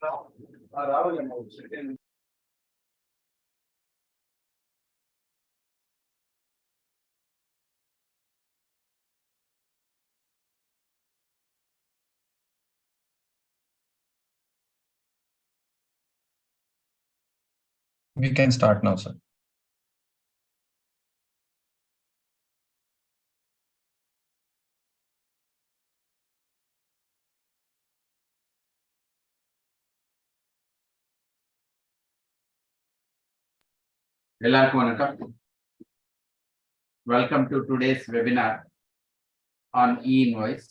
We can start now, sir. எல்லாருக்கும் வணக்கம். Welcome to today's webinar on e-invoice.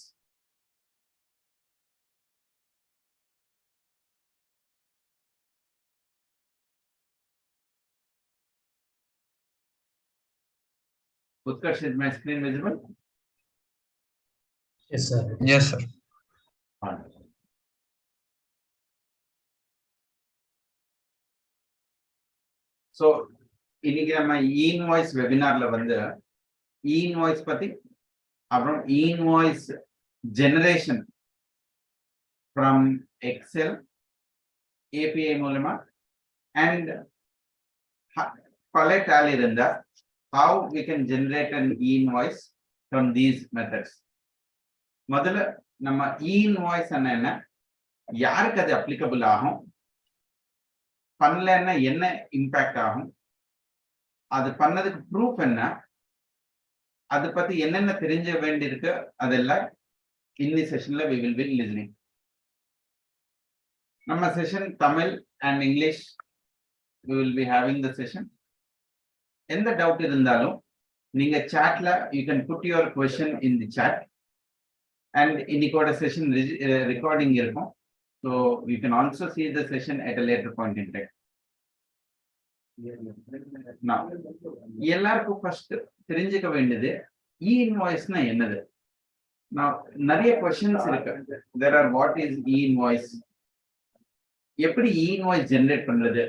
Utkarsh, is my screen visible? Yes, sir. Yes, sir. So, இன்னைக்கு நம்ம e-invoice webinarல வந்து e-invoice பத்தி அப்புறம் e-invoice generation from Excel API மூலமா and பழைய tally இருந்தா how we can generate an e-invoice from these methods. முதல்ல நம்ம e-invoice என்ன, யாருக்கு அது applicable ஆகும், பண்ணலன்னா என்ன இம்பாக்ட் ஆகும், அது பண்ணதுக்கு ப்ரூஃப் என்ன, அதை பத்தி என்னென்ன தெரிஞ்ச வேண்டியிருக்கு, அதெல்லாம் இன்னி செஷன்ல we will be listening. நம்ம session Tamil and English we will be having the session. எந்த டவுட் இருந்தாலும் நீங்க சாட்ல you can put your question in the chat and இன்னைக்கோட செஷன் ரெக்கார்டிங் இருக்கும். So you can also see the session at a later point in time. Now, எல்லாருக்கும் first தெரிஞ்சுக்க வேண்டியது e-invoice-னா என்னது. Now, நிறைய questions இருக்கு. There are what is e-invoice? எப்படி e-invoice generate பண்றது?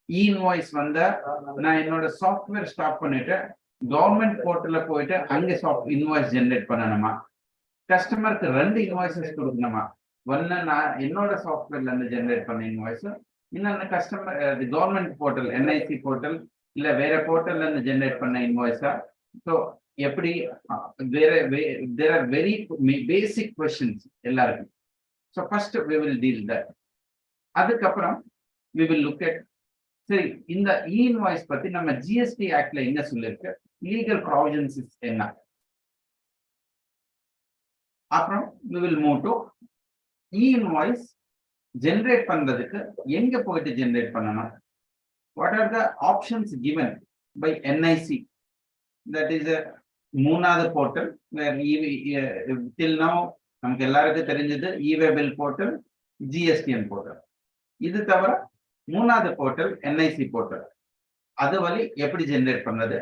e-invoice வந்தா நான் என்னோட சாஃப்ட்வேர் ஸ்டாப் பண்ணிட்டு கவர்மெண்ட் போர்ட்டல்ல போயிட்டு அங்க இன்வாய்ஸ் ஜெனரேட் பண்ணணுமா? கஸ்டமருக்கு 2 இன்வாய்ஸஸ் கொடுக்கணுமா? ஒன்னு நான் என்னோட சாஃப்ட்வேர்ல இருந்து ஜெனரேட் பண்ண இன்வாய்ஸ், இன்னொன்னு customer government portal NIC portal இல்ல வேற போர்ட்டல்ல இருந்து ஜெனரேட் பண்ண இன்வாய்ஸா? ஸோ எப்படி there are very basic questions எல்லாருக்கும். So first we will deal that. அதுக்கப்புறம் we will look at சரி இந்த இ-இன்வாய்ஸ் பத்தி நம்ம ஜிஎஸ்டி ஆக்ட்ல என்ன சொல்லிருக்கு, லீகல் ப்ரொவிஷன்ஸ் என்ன, அப்புறம் we will move to e-invoice generate பண்றதுக்கு எங்க போயிட்டு ஜெனரேட் பண்ணணும், what are the options given by NIC, that is a மூணாவது போர்ட்டல் where till now நமக்கு எல்லாருக்கும் தெரிஞ்சது e-waybill போர்ட்டல், GSTN போர்ட்டல். இது தவிர மூணாவது போர்ட்டல் NIC போர்ட்டல். அது வழி எப்படி ஜெனரேட் பண்றது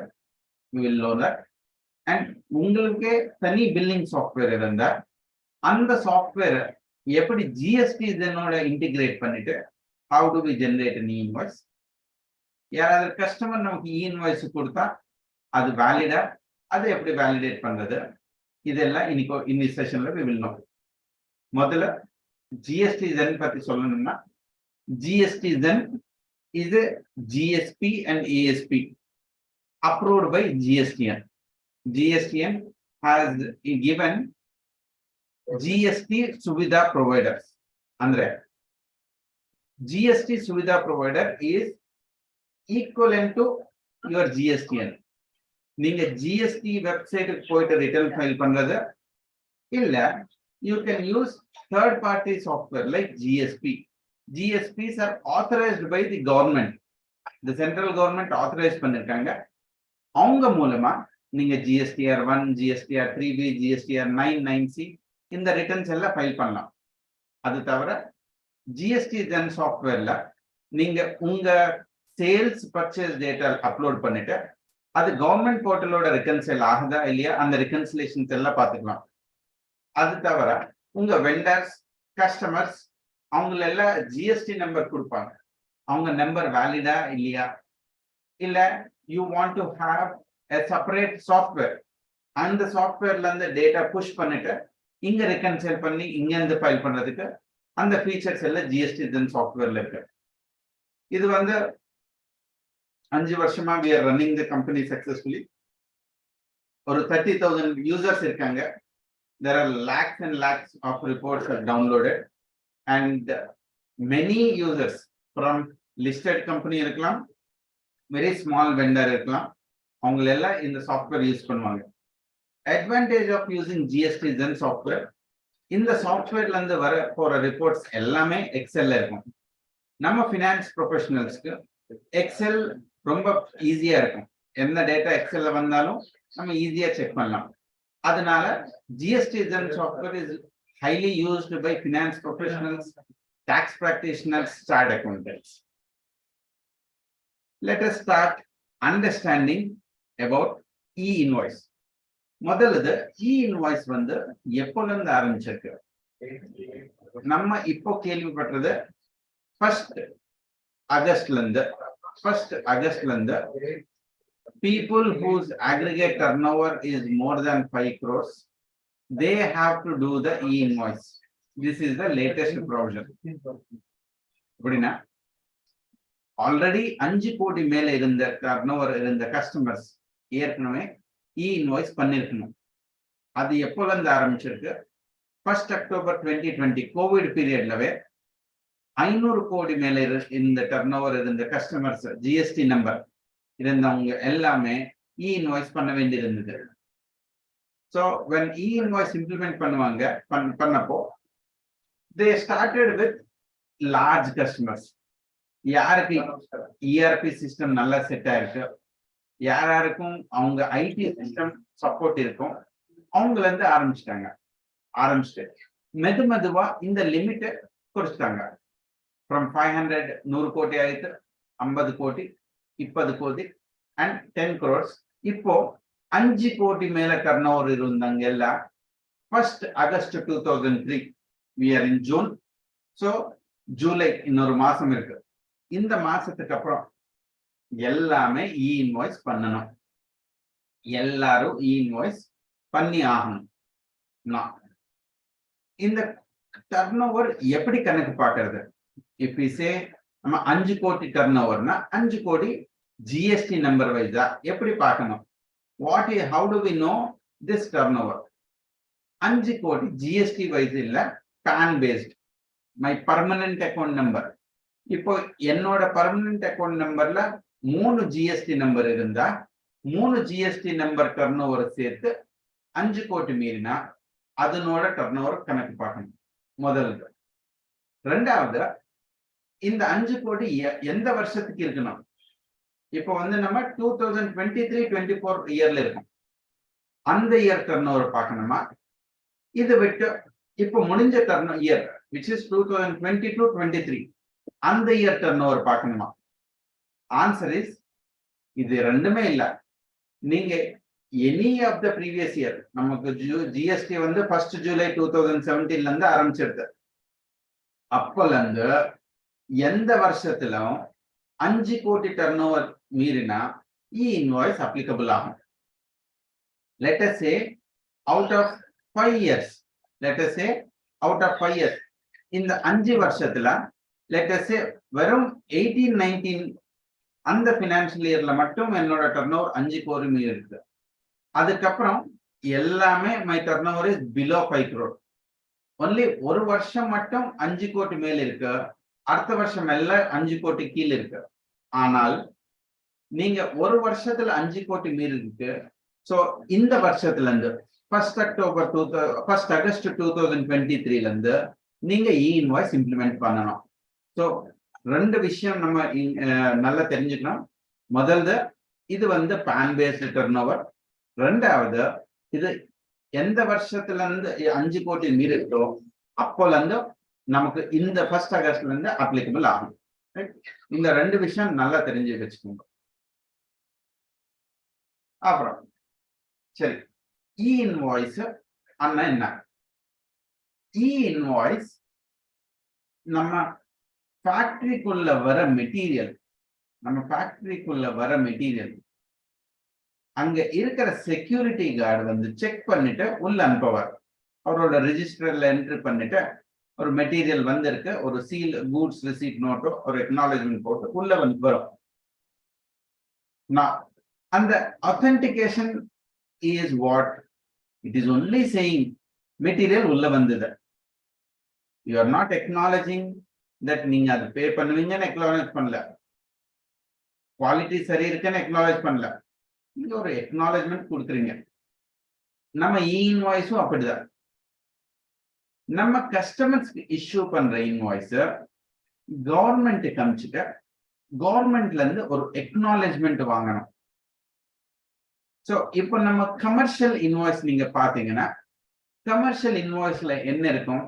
we will know that. and உங்களுக்கே தனி பில்லிங் சாஃப்ட்வேர் இருந்தா அந்த சாஃப்ட்வேர் எப்படி ஜிஎஸ்டி இதனோட இன்டிகிரேட் பண்ணிட்டு how do we generate an e-invoice, யாராவது கஸ்டமர் நமக்கு e-invoice கொடுத்தா அது வேலிடா, அதை எப்படி வேலிடேட் பண்றது, இதெல்லாம் இன்னி செஷன்ல we will know. முதல்ல ஜிஎஸ்டி இதன் பத்தி சொல்லணும்னா GST then is a GSP and ASP approved by GSTN. GSTN has given GST Suvidha providers. Andre GST Suvidha provider is equivalent to your GSTN. நீங்க GST வெப்சைட்டுக்கு போயிட்டு ரிட்டர்ன் ஃபைல் பண்றது இல்ல, you can use third party software like GSP. GSPs are authorized by the government. The central government authorized பண்ணிருக்காங்க. அவங்க மூலமா நீங்க GSTR 1, GSTR 3B, GSTR 99C இந்த ரிட்டர்ன்ஸ் எல்லாம் ஃபைல் பண்ணலாம். அது தவிர GST then சாஃப்ட்வேர்ல நீங்க உங்க சேல்ஸ் பர்ச்சேஸ் டேட்டா அப்லோட் பண்ணிட்டு அது கவர்மெண்ட் போர்ட்டலோட ரெக்கன்சைல் ஆகுதா இல்லையா அந்த ரெக்கன்சிலேஷன்ஸ் எல்லாம் பார்த்துக்கலாம். அது தவிர உங்க வெண்டர்ஸ் கஸ்டமர்ஸ் அவங்கள எல்லாம் ஜிஎஸ்டி நம்பர் கொடுப்பாங்க, அவங்க நம்பர் வேலிடா இல்லையா, இல்ல you want to have a separate software, அந்த சாஃப்ட்வேர்ல இருந்து டேட்டா புஷ் பண்ணிட்டு இங்க ரெக்கன்சைல் பண்ணி இங்க இருந்து ஃபைல் பண்றதுக்கு அந்த ஃபீச்சர்ஸ் எல்லாம் ஜிஎஸ்டி தென் சாஃப்ட்வேர்ல இருக்கு. இது வந்து 5 வருஷமா we are running the company successfully. ஒரு 30,000 users இருக்காங்க. There are lakhs and lakhs of reports are downloaded and many users from listed company இருக்கலாம், very small vendor இருக்கலாம், அவங்க எல்லாம் இந்த சாஃப்ட்வேர் யூஸ் பண்ணுவாங்க. Advantage of using GST Zen software, இந்த சாஃப்ட்வேர்ல இருந்து வர போற ரிப்போர்ட்ஸ் எல்லாமே எக்ஸெல்ல இருக்கும். நம்ம ஃபினான்ஸ் ப்ரொஃபஷனல்ஸ்க்கு எக்ஸெல் ரொம்ப ஈஸியா இருக்கும். எந்த டேட்டா எக்ஸெல்ல வந்தாலும் நம்ம ஈஸியா செக் பண்ணலாம். அதனால GST Zen software is highly used by finance professionals, tax practitioners, chartered accountants. Let us start understanding about e-invoice. முதல்ல e-invoice வந்து எப்போல இருந்து ஆரம்பிச்சிருக்கு? நம்ம இப்போ கேள்விப்பட்டது 1st ஆகஸ்ட்ல இருந்து people whose aggregate turnover is more than 5 crores, they have to do the e-invoice. This is the latest provision. அப்படின்னா already 5 கோடி மேல இருந்த டர்னோவர் இருந்த கஸ்டமர்ஸ் ஏற்கனவே இன்வாய்ஸ் பண்ணிருக்கணும். அது எப்போல இருந்து ஆரம்பிச்சிருக்கு? 1st October 2020 கோவிட் பீரியட்லவே 500 கோடி மேல இந்த டர்னோவர் இருந்த கஸ்டமர்ஸ் ஜிஎஸ்டி நம்பர் இருந்தவங்க எல்லாமே இன்வாய்ஸ் பண்ண வேண்டி இருந்தது. ஸோ when இன்வாய்ஸ் இம்ப்ளிமெண்ட் பண்ணப்போ they started with large customers. யாருக்கு இஆர்பி சிஸ்டம் நல்லா செட் ஆயிருக்கு, யாருக்கும் அவங்க ஐடி சிஸ்டம் சப்போர்ட் இருக்கும், அவங்கள இருந்து ஆரம்பிச்சுட்டு மெதுவா இந்த லிமிட்டை குறைச்சிட்டாங்க. ஃப்ரம் 500 100 கோடி ஆயிடுத்து, 50 கோடி, 20 கோடி அண்ட் 10 crores. இப்போ 5 கோடி மேல டர்னோவர் இருந்தாங்க எல்லாம் 1st August 2003. we are in June. so July இன்னொரு மாசம் இருக்கு. இந்த மாசத்துக்கு அப்புறம் எல்லாமே இன்வாய்ஸ் பண்ணணும். எல்லாரும் இன்வாய்ஸ் பண்ணி ஆகணும். இந்த டர்னோவர் எப்படி கணக்கு பார்க்கறது? இப் வி சே நம்ம 5 கோடி டர்னோவர்னா 5 கோடி ஜிஎஸ்டி நம்பர் வைஸா எப்படி பார்க்கணும்? how do we know this turnover? 5 கோடி ஜிஎஸ்டி வைஸ் இல்ல, PAN based, my permanent account number. இப்போ என்னோட பர்மனன்ட் அக்கௌண்ட் நம்பர்ல 3 ஜிஎஸ்டி நம்பர் இருந்தா 3 ஜிஎஸ்டி நம்பர் டர்னோவர் சேர்த்து 5 கோடி மீறினா அதனோட டர்னோவர் கணக்கு பார்க்கணும் முதல்ல. ரெண்டாவது, இந்த 5 கோடி எந்த வருஷத்துக்கு இருக்கணும்? இப்போ வந்து நம்ம 2023-24 இயர்ல இருக்கும். அந்த இயர் டர்னோவர் பார்க்கணுமா? இது விட்டு இப்போ முடிஞ்ச இயர் which is 2022-23 அந்த இயர் டர்னோவர் பார்க்கணுமா? ஆன்சர் இஸ் இது ரெண்டுமே இல்ல. நீங்க any of the previous year, நமக்கு ஜிஎஸ்டி வந்து 1st July 2017 இருந்து ஆரம்பிச்சிருது. அப்பல இருந்து எந்த வருஷத்திலும் 5 கோடி டர்னோவர் மீறினா இன்வாய்ஸ் அப்ளிகபிள் ஆகும். let us say out of 5 years, இந்த 5 வருஷத்துல let us say வெறும் 18-19 அந்த ஃபினான்ஷியல் இயர்ல மட்டும் என்னோட டர்னோவர் 5 கோடி மீறி இருக்கு. அதுக்கப்புறம் எல்லாமே my turnover is below 5 crore. Only ஒரு வருஷம் மட்டும் 5 கோடி மேல இருக்கு, அடுத்த வருஷம் எல்லாம் 5 கோடி கீழே இருக்கு. ஆனால் நீங்க ஒரு வருஷத்துல 5 கோடி மீறி இருக்கு. சோ இந்த வருஷத்துல இருந்து 1st August 2023 இருந்து நீங்க இன்வாய்ஸ் இம்ப்ளிமெண்ட் பண்ணணும். ஸோ 2 விஷயம் நம்ம நல்லா தெரிஞ்சுக்கணும். முதல்ல இது வந்து பேன் பேஸ்டு டர்னோவர். ரெண்டாவது, இது எந்த வருஷத்துல இருந்து 5 கோடி மீறி இருக்கோ அப்போல இருந்து நமக்கு இந்த 1st Augustல இருந்து அப்ளிகபிள் ஆகும். இந்த 2 விஷயம் நல்லா தெரிஞ்சு வச்சுக்கோங்க. அப்புறம் சரி, இன்வாய்ஸ் அண்ணா என்ன? இன்வாய்ஸ் நம்ம ஃபேக்டரிக்குள்ள வர மெட்டீரியல், அங்க இருக்கிற செக்யூரிட்டி கார்டு வந்து செக் பண்ணிட்டு உள்ள அனுப்புவார். அவரோட ரெஜிஸ்டர்ல என்ட்ரி பண்ணிட்டு ஒரு மெட்டீரியல் வந்திருக்கு, ஒரு சீல் கூட்ஸ் ரிசீட் நோட்டோ ஒரு அக்னாலஜ்மெண்ட் போட்டு உள்ள வரும். நான் அந்த authentication is what it is only saying material உள்ள வந்தது. You are not acknowledging that நீங்க அது பே பண்ணுவீங்கன்னு acknowledge பண்ணல, குவாலிட்டி சரி இருக்குன்னு acknowledge பண்ணல, நீங்க ஒரு acknowledgement கொடுக்குறீங்க. நம்ம இன்வாய்ஸும் அப்படிதான். நம்ம கஸ்டமர்ஸ்க்கு இஷ்யூ பண்ற இன்வாய்ஸ் கவர்மெண்ட்டுக்கு அனுப்பிச்சுட்டு கவர்மெண்ட்ல இருந்து ஒரு acknowledgement வாங்கணும். சோ இப்போ நம்ம கமர்ஷியல் இன்வாய்ஸ் நீங்க பாத்தீங்கன்னா கமர்ஷியல் இன்வாய்ஸ்ல என்ன இருக்கும்?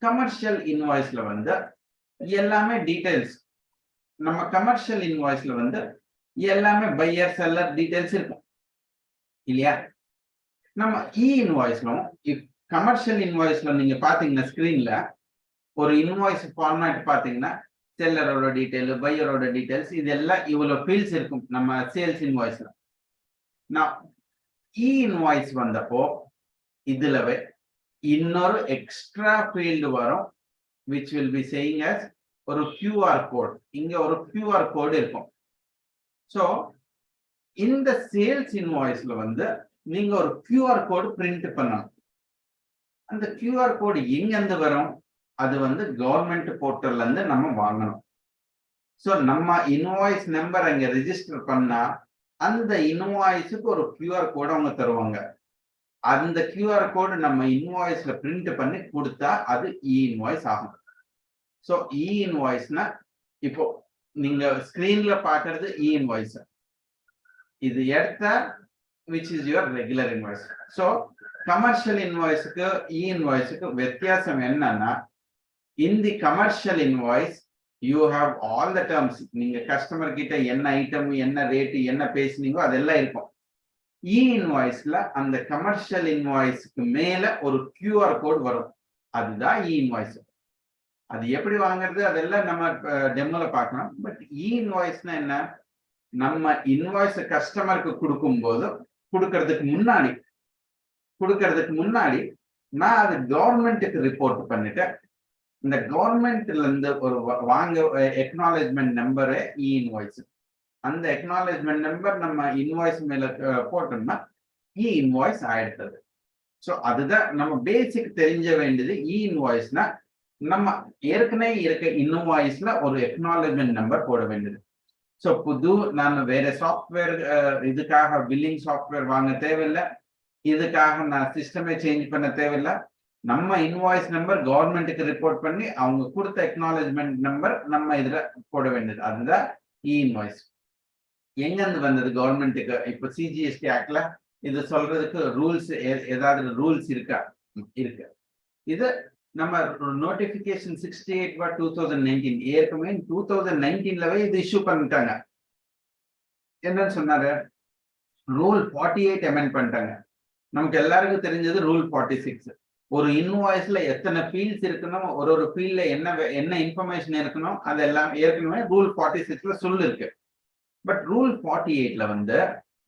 கமர்ஷியல் இன்வாய்ஸ்ல வந்து எல்லாமே டீடைல்ஸ், நம்ம கமர்ஷியல் இன்வாய்ஸ்ல வந்து எல்லாமே பையர் செல்லர் டீடைல்ஸ் இருக்கும் இல்லையா? நம்ம இன்வாய்ஸ்லும் கமர்ஷியல் இன்வாய்ஸ்ல நீங்க பாத்தீங்கன்னா ஸ்கிரீன்ல ஒரு இன்வாய்ஸ் ஃபார்மேட் பாத்தீங்கன்னா செல்லரோட டீடைல், பையரோட டீடைல்ஸ், இதெல்லாம் இவ்வளவு ஃபீல்ட்ஸ் இருக்கும் நம்ம சேல்ஸ் இன்வாய்ஸ்ல. நான் இன்வாய்ஸ் வந்தப்போ இதுலவே இன்னொரு எக்ஸ்ட்ரா ஃபீல்டு வரும், which will be saying as ஒரு QR கோட். இங்க ஒரு QR கோட் இருக்கும். சோ இந்த சேல்ஸ் இன்வாய்ஸ்ல வந்து நீங்க ஒரு QR கோட் பிரிண்ட் பண்ணணும். அந்த QR கோட் எங்க இருந்து வரும்? அது வந்து கவர்மெண்ட் போர்ட்டல்ல இருந்து நம்ம வாங்கணும். சோ நம்ம இன்வாய்ஸ் நம்பர் அங்க ரெஜிஸ்டர் பண்ணா அந்த இன்வாய்ஸுக்கு ஒரு QR கோட் அவங்க தருவாங்க. அந்த QR கோட் நம்ம இன்வாய்ஸ்ல பிரிண்ட் பண்ணி கொடுத்தா அது இன்வாய்ஸ் ஆகும். சோ இன்வாய்ஸ்னா இப்போ நீங்க ஸ்கிரீன்ல பாக்குறது இன்வாய்ஸ், இது எடுத்தா which is your regular invoice. So commercial இன்வாய்ஸ்க்கு இன்வாய்ஸ்க்கு வித்தியாசம் என்னன்னா, in the commercial invoice you have all the terms. நீங்க கஸ்டமர் கிட்ட என்ன ஐட்டம், என்ன ரேட், என்ன பேசுனீங்களோ அதெல்லாம் இருக்கும். இன்வாய்ஸ்ல அந்த கமர்ஷியல் இன்வாய்ஸ்க்கு மேல ஒரு QR கோட் வரும், அதுதான் இன்வாய்ஸ். அது எப்படி வாங்குறது அதெல்லாம் நம்ம டெமோல பார்க்கலாம். பட் இன்வாய்ஸ்னா என்ன? நம்ம இன்வாய்ஸ் கஸ்டமருக்கு கொடுக்கும்போது கொடுக்கறதுக்கு முன்னாடி நான் அது கவர்மெண்ட்டுக்கு ரிப்போர்ட் பண்ணிட்டேன். இந்த கவர்மெண்ட்ல இருந்து ஒரு வாங்க எக்னாலஜ்மெண்ட் நம்பரே இன்வாய்ஸ். அந்த எக்னாலஜ்மெண்ட் நம்பர் நம்ம இன்வாய்ஸ் மேல போட்டோம்னா இன்வாய்ஸ் ஆயிடுது. ஸோ அதுதான் நம்ம பேசிக் தெரிஞ்ச வேண்டியது. இன்வாய்ஸ்னா நம்ம ஏற்கனவே இருக்க இன்வாய்ஸ்ல ஒரு எக்னாலஜ்மெண்ட் நம்பர் போட வேண்டியது. ஸோ நான் வேற சாஃப்ட்வேர் இதுக்காக பில்லிங் சாஃப்ட்வேர் வாங்க தேவையில்லை, இதுக்காக நான் சிஸ்டமே சேஞ்ச் பண்ண தேவையில்லை. நம்ம இன்வாய்ஸ் நம்பர் கவர்மெண்ட்டுக்கு ரிப்போர்ட் பண்ணி அவங்க கொடுத்த எக்னாலஜ்மெண்ட் நம்பர் நம்ம இதுல போட வேண்டியது, அதுதான் இன்வாய்ஸ். எங்க இருந்து வந்தது கவர்மெண்ட்டுக்கு? இப்ப CGST ஆக்ட்ல இது சொல்றதுக்கு ரூல்ஸ், ஏதாவது ரூல்ஸ் இருக்கா? இருக்கு. இது நம்ம நோட்டிபிகேஷன் 68/2019 ஏற்கனவே 2019லவே இது இஷ்யூ பண்ணிட்டாங்க. என்னன்னு சொன்னாரு? ரூல் 48 அமெண்ட் பண்ணிட்டாங்க. நமக்கு எல்லாருக்கும் தெரிஞ்சது ரூல் 46. ஒரு இன்வாய்ஸ்ல எத்தனை ஃபீல்ட்ஸ் இருக்கணும், ஒரு ஃபீல்ட்ல என்ன இன்ஃபர்மேஷன் இருக்கணும், அதெல்லாம் ஏற்கனவே ரூல் 46ல சொல்லிருக்கு. பட் ரூல் 48ல வந்து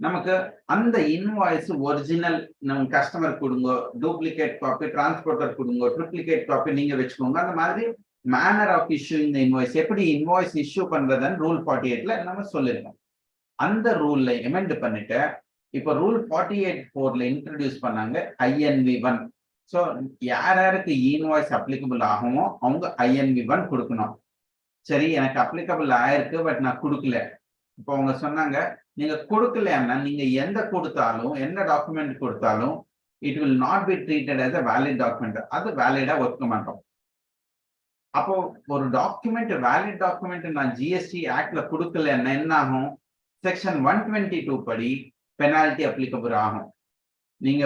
நமக்கு அந்த இன்வாய்ஸ் ஒரிஜினல் நம்ம கஸ்டமர் கொடுங்க, டூப்ளிகேட் காப்பி டிரான்ஸ்போர்ட்டர் கொடுங்க, ட்ரிப்ளிகேட் காப்பி நீங்க வச்சுக்கோங்க, அந்த மாதிரி மேனர் ஆஃப் இஷ்யூயிங் இன்வாய்ஸ், எப்படி இன்வாய்ஸ் இஷ்யூ பண்றதுன்னு ரூல் 48ல நம்ம சொல்லிருக்கோம். அந்த ரூல்ல எமெண்ட் பண்ணிட்டு இப்போ ரூல் 48(4)ல இன்ட்ரடியூஸ் பண்ணாங்க INV1. ஸோ யாருக்கு இன்வாய்ஸ் அப்ளிகபிள் ஆகுமோ அவங்க INV1 கொடுக்கணும். சரி, எனக்கு அப்ளிகபிள் ஆயிருக்கு பட் நான் கொடுக்கல. இப்போ அவங்க சொன்னாங்க நீங்க கொடுக்கலன்னா நீங்க எந்த கொடுத்தாலும் என்ன டாக்குமெண்ட் கொடுத்தாலும் it will not be treated as a valid document. அது வேலிடா ஒர்க்க மாட்டோம். அப்போ ஒரு டாக்குமெண்ட் வேலிட் டாக்குமெண்ட் நான் GST ஆக்ட்ல கொடுக்கலன்னா என்ன ஆகும்? செக்ஷன் 122 படி பெனால்டி அப்ளிகபிள் ஆகும். நீங்க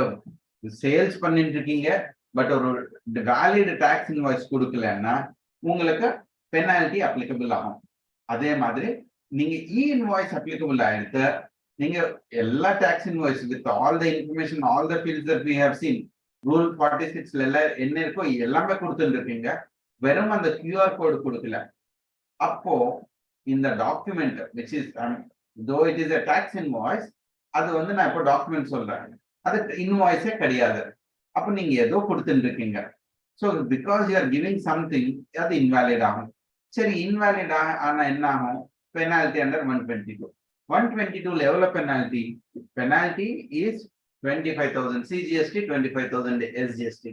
சேல்ஸ் பண்ணிட்டு இருக்கீங்க பட் ஒரு வேலிட் டாக்ஸ் இன்வாய்ஸ் கொடுக்கலன்னா உங்களுக்கு பெனால்டி அப்ளிகபிள் ஆகும். அதே மாதிரி நீங்க இன்வாய்ஸ் அப்ளிகபிள் ஆயிடுத்து, நீங்க எல்லா tax invoice with all the information, all the fields that we have seen rule 46ல எல்லாம் என்ன இருக்கோ எல்லாமே கொடுத்துட்டு இருக்கீங்க, வெறும் அந்த QR கோட் கொடுக்கல. அப்போ இந்த document which is though it is a tax invoice, அது வந்து நான் இப்போ டாக்குமெண்ட் சொல்றேன், அது இன்வாய்ஸே கிடையாது. அப்ப நீங்க ஏதோ கொடுத்துட்டு இருக்கீங்க. So because you are giving something, அது invalid ஆகும். சரி invalid ஆனா என்ன ஆகும்? Penalty under 122. 122 level of penalty. Penalty is 25,000 CGST, 25,000 SGST.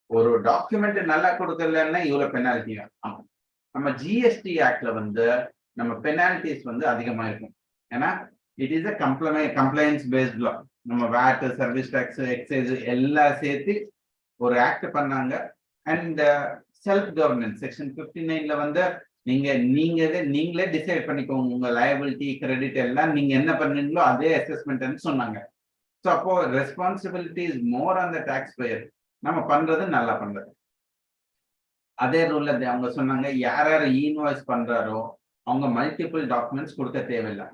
ஒரு டாக்குமெண்ட் நல்லா கொடுக்கலன்னா இவ்வளவு பெனால்டி ஆகும். நம்ம ஜிஎஸ்டி ஆக்ட்ல வந்து நம்ம பெனால்டிஸ் வந்து அதிகமா இருக்கும். ஏன்னா it is a compliance based law. நம்ம வேட், சர்வீஸ் டாக்ஸ், எக்ஸைஸ் எல்லாம் சேர்த்து ஒரு ஆக்ட் பண்ணாங்க. அண்ட் செல்ஃப் கவர்னன்ஸ் செக்ஷன் 59ல வந்து நீங்களே டிசைட் பண்ணிக்கோங்க உங்க லயபிலிட்டி, கிரெடிட் எல்லாம் நீங்க என்ன பண்ணீங்களோ அதே அசஸ்மெண்ட் சொன்னாங்க. ஸோ அப்போ responsibility is more on the tax payer. நம்ம பண்றது நல்லா பண்றது. அதே ரூல்ல அவங்க சொன்னாங்க யார் இன்வாய்ஸ் பண்றாரோ அவங்க மல்டிபிள் டாக்குமெண்ட்ஸ் கொடுக்க தேவையில்லை.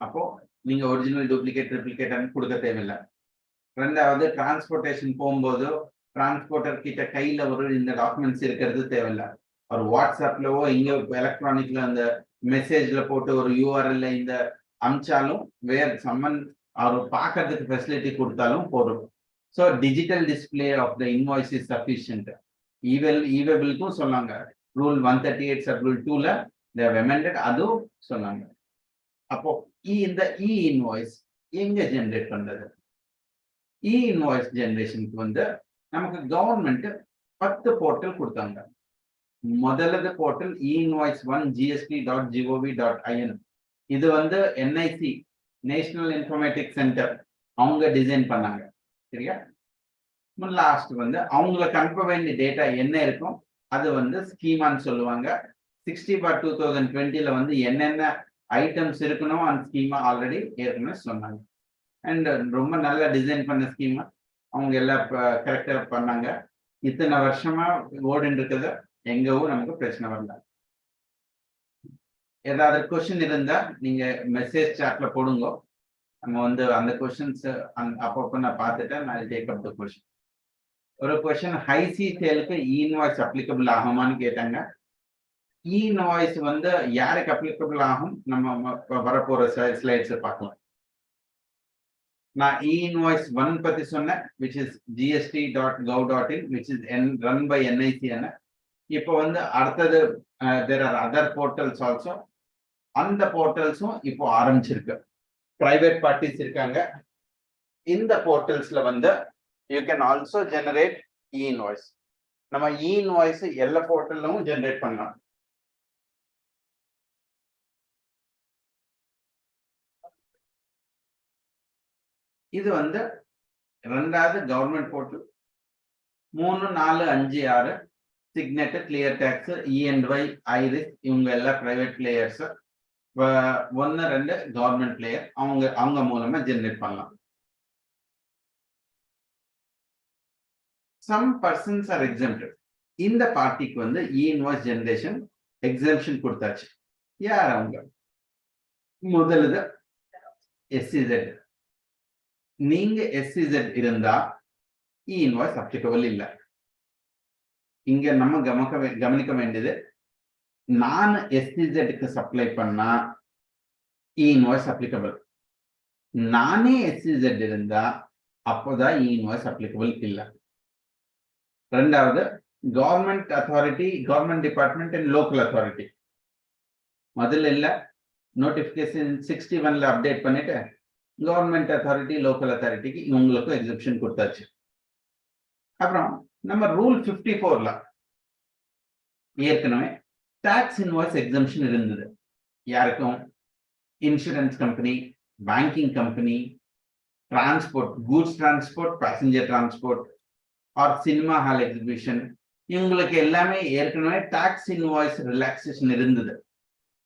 அப்போ நீங்க ஒரிஜினல், டூப்ளிகேட், ட்ரிப்ளிகேட் கொடுக்க தேவையில்லை. ரெண்டாவது டிரான்ஸ்போர்டேஷன் போகும்போது டிரான்ஸ்போர்ட்டர் கிட்ட கையில ஒரு இந்த டாக்குமெண்ட்ஸ் இருக்கிறது தேவையில்லை. ஒரு வாட்ஸ்அப்லவோ இங்க எலக்ட்ரானிக்ல அந்த மெசேஜ்ல போட்டு ஒரு யூஆர்எல்ல இந்த அமிச்சாலும் வேற சம்மன் அவர் பார்க்கறதுக்கு ஃபெசிலிட்டி கொடுத்தாலும் போதும். So digital display of the invoice is sufficient. ஈவேபிள்க்கும் சொன்னாங்க. ரூல் 138 சப்-ரூல் 2ல அமெண்டட் அதுவும் சொன்னாங்க. அப்போ இந்த இன்வாய்ஸ் எங்க ஜெனரேட் பண்றது? இன்வாய்ஸ் ஜெனரேஷனுக்கு வந்து நமக்கு கவர்மெண்ட் 10 போர்ட்டல் கொடுத்தாங்க. முதலது போர்ட்டல் e-invoice1gst.gov.in. இது வந்து என்ஐசி, நேஷனல் இன்ஃபர்மேட்டிக்ஸ் சென்டர், அவங்க டிசைன் பண்ணாங்க. சரியா? லாஸ்ட் வந்து அவங்களுக்கு அனுப்ப வேண்டிய டேட்டா என்ன இருக்கும் அது வந்து ஸ்கீமான்னு சொல்லுவாங்க. 60/2020ல வந்து என்னென்ன ஐட்டம்ஸ் இருக்கணும் அந்த ஸ்கீமா ஆல்ரெடி ஏற்கனவே சொன்னாங்க. அண்ட் ரொம்ப நல்லா டிசைன் பண்ண ஸ்கீமா அவங்க எல்லாம் கரெக்டா பண்ணாங்க. இத்தனை வருஷமா ஓடின்னு இருக்குது, எங்கவும் நமக்கு பிரச்சனை வரல. ஏதாவது கொஸ்டின் இருந்தா நீங்க மெசேஜ் சாட்ல போடுங்க. நம்ம வந்து அந்த கொஸ்டின்ஸ் அப்பப்போ நான் பார்த்துட்டேன். நான் டேக் அப் த கொஸ்டின். ஒரு கொஸ்டின், ஹைசி சேலுக்கு இன்வாய்ஸ் அப்ளிகபிள் ஆகுமான்னு கேட்டாங்க. இன்வாய்ஸ் வந்து யாருக்கு அப்ளிகபிள் ஆகும் நம்ம வரப்போற ஸ்லைட்ஸ் பார்க்கலாம். நான் இன்வாய்ஸ் 1 பத்தி சொன்னேன், which is gst.gov.in, which is run by NIC. இப்போ வந்து அடுத்தது there are other portals also. அந்த போர்ட்டல்ஸும் இப்போ ஆரம்பிச்சிருக்கு. பிரைவேட் பார்ட்டிஸ் இருக்காங்க. இந்த போர்ட்டல்ஸ்ல வந்து you can also generate invoice. நம்ம இன்வாய்ஸ் எல்லா போர்ட்டல்லும் ஜெனரேட் பண்ணலாம். இது வந்து ரெண்டாவது government portal. 3, 4, 5, 6 Cygnet, clear tax, E and Y, IRIS இவங்க எல்லாம் பிரைவேட் பிளேயர்ஸ். 1, 2 government player. அவங்க மூலமா ஜெனரேட் பண்ணலாம். Some persons are exempted. இந்த பார்ட்டிக்கு வந்து இன்வாய்ஸ் ஜெனரேஷன் எக்ஸம்ஷன் கொடுத்தாச்சு. யார் அவங்க? முதல்ல எஸ்சிசெட். நீங்க எஸ்சிசெட் இருந்தா இன்வாய்ஸ் அப்ளிகபிள் இல்லை. இங்க நம்ம கவனிக்க வேண்டியது, நான் எஸ்சிசெட்க்கு சப்ளை பண்ணா இன்வாய்ஸ் அப்ளிகபிள். நானே எஸ்சிசெட் இருந்தா அப்போதான் இன்வாய்ஸ் அப்ளிகபிள் இல்லை. ரெண்டாவது government authority, government department and local authority. முதல்ல இல்ல, நோட்டிபிகேஷன் 61ல அப்டேட் பண்ணிட்டு கவர்மெண்ட் அத்தாரிட்டி, லோக்கல் அத்தாரிட்டிக்கு இவங்களுக்கும் எக்ஸம்ஷன் கொடுத்தாச்சு. அப்புறம் நம்ம ரூல் 54ல ஏற்கனவே டாக்ஸ் இன்வாய்ஸ் எக்ஸம்ஷன் இருந்தது. யாருக்கும்? Insurance company, banking company, transport, goods transport, passenger transport or cinema hall exhibition, இவங்களுக்கு எல்லாமே ஏற்கனவே டாக்ஸ் இன்வாய்ஸ் ரிலாக்ஸேஷன் இருந்தது.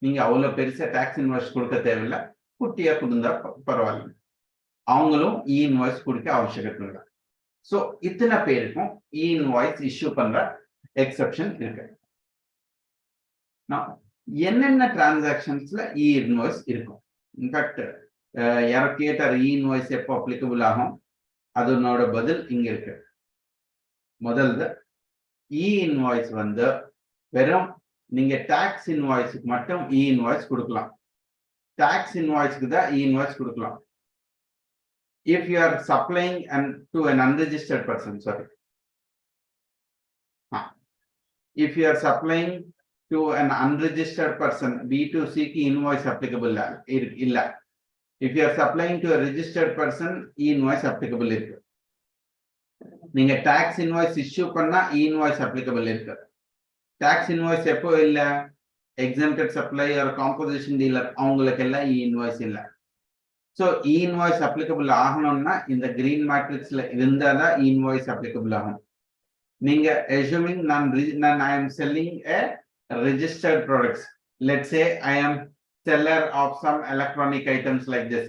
நீங்க அவ்வளவு பெருசா டாக்ஸ் இன்வாய்ஸ் கொடுக்க தேவையில்லை, குட்டியா கொடுந்தா பரவாயில்ல. அவங்களும் இன்வாய்ஸ் கொடுக்க அவசியகத்தை இல்லை. ஸோ இத்தனை பேருக்கும் இன்வாய்ஸ் இஷ்யூ பண்ற எக்ஸெப்ஷன் இருக்கு. என்னென்ன டிரான்சாக்ஷன்ஸ்ல இன்வாய்ஸ் இருக்கும்? இன்ஃபேக்ட் யாரோ கேட்டார் இன்வாய்ஸ் எப்போ அப்ளிகபிள் ஆகும், அதனோட பதில் இங்க இருக்கு. முதல்ல இன்வாய்ஸ் வந்து வெறும் நீங்க டாக்ஸ் இன்வாய்ஸுக்கு மட்டும் இன்வாய்ஸ் கொடுக்கலாம். டாக்ஸ் இன்வாய்ஸ்க்கு தான் இன்வாய்ஸ் கொடுக்கலாம். If you are supplying to an unregistered person, sorry. if you are supplying to an unregistered person, B2C ki invoice applicable illa. If you are supplying to a registered person, e-invoice applicable irukku. நீங்க tax invoice issue பண்ணா e-invoice applicable இருக்கு. tax invoice எப்போ இல்ல, exempted supplier or composition dealer அவங்களுக்கு எல்லாம் e-invoice இல்ல. So e-invoice applicable ஆகணும்னா இந்த green matrixல இருந்தாதான் e-invoice applicable ஆகும். நீங்க assuming I am selling a registered products. Let's say I am seller of some electronic items like this.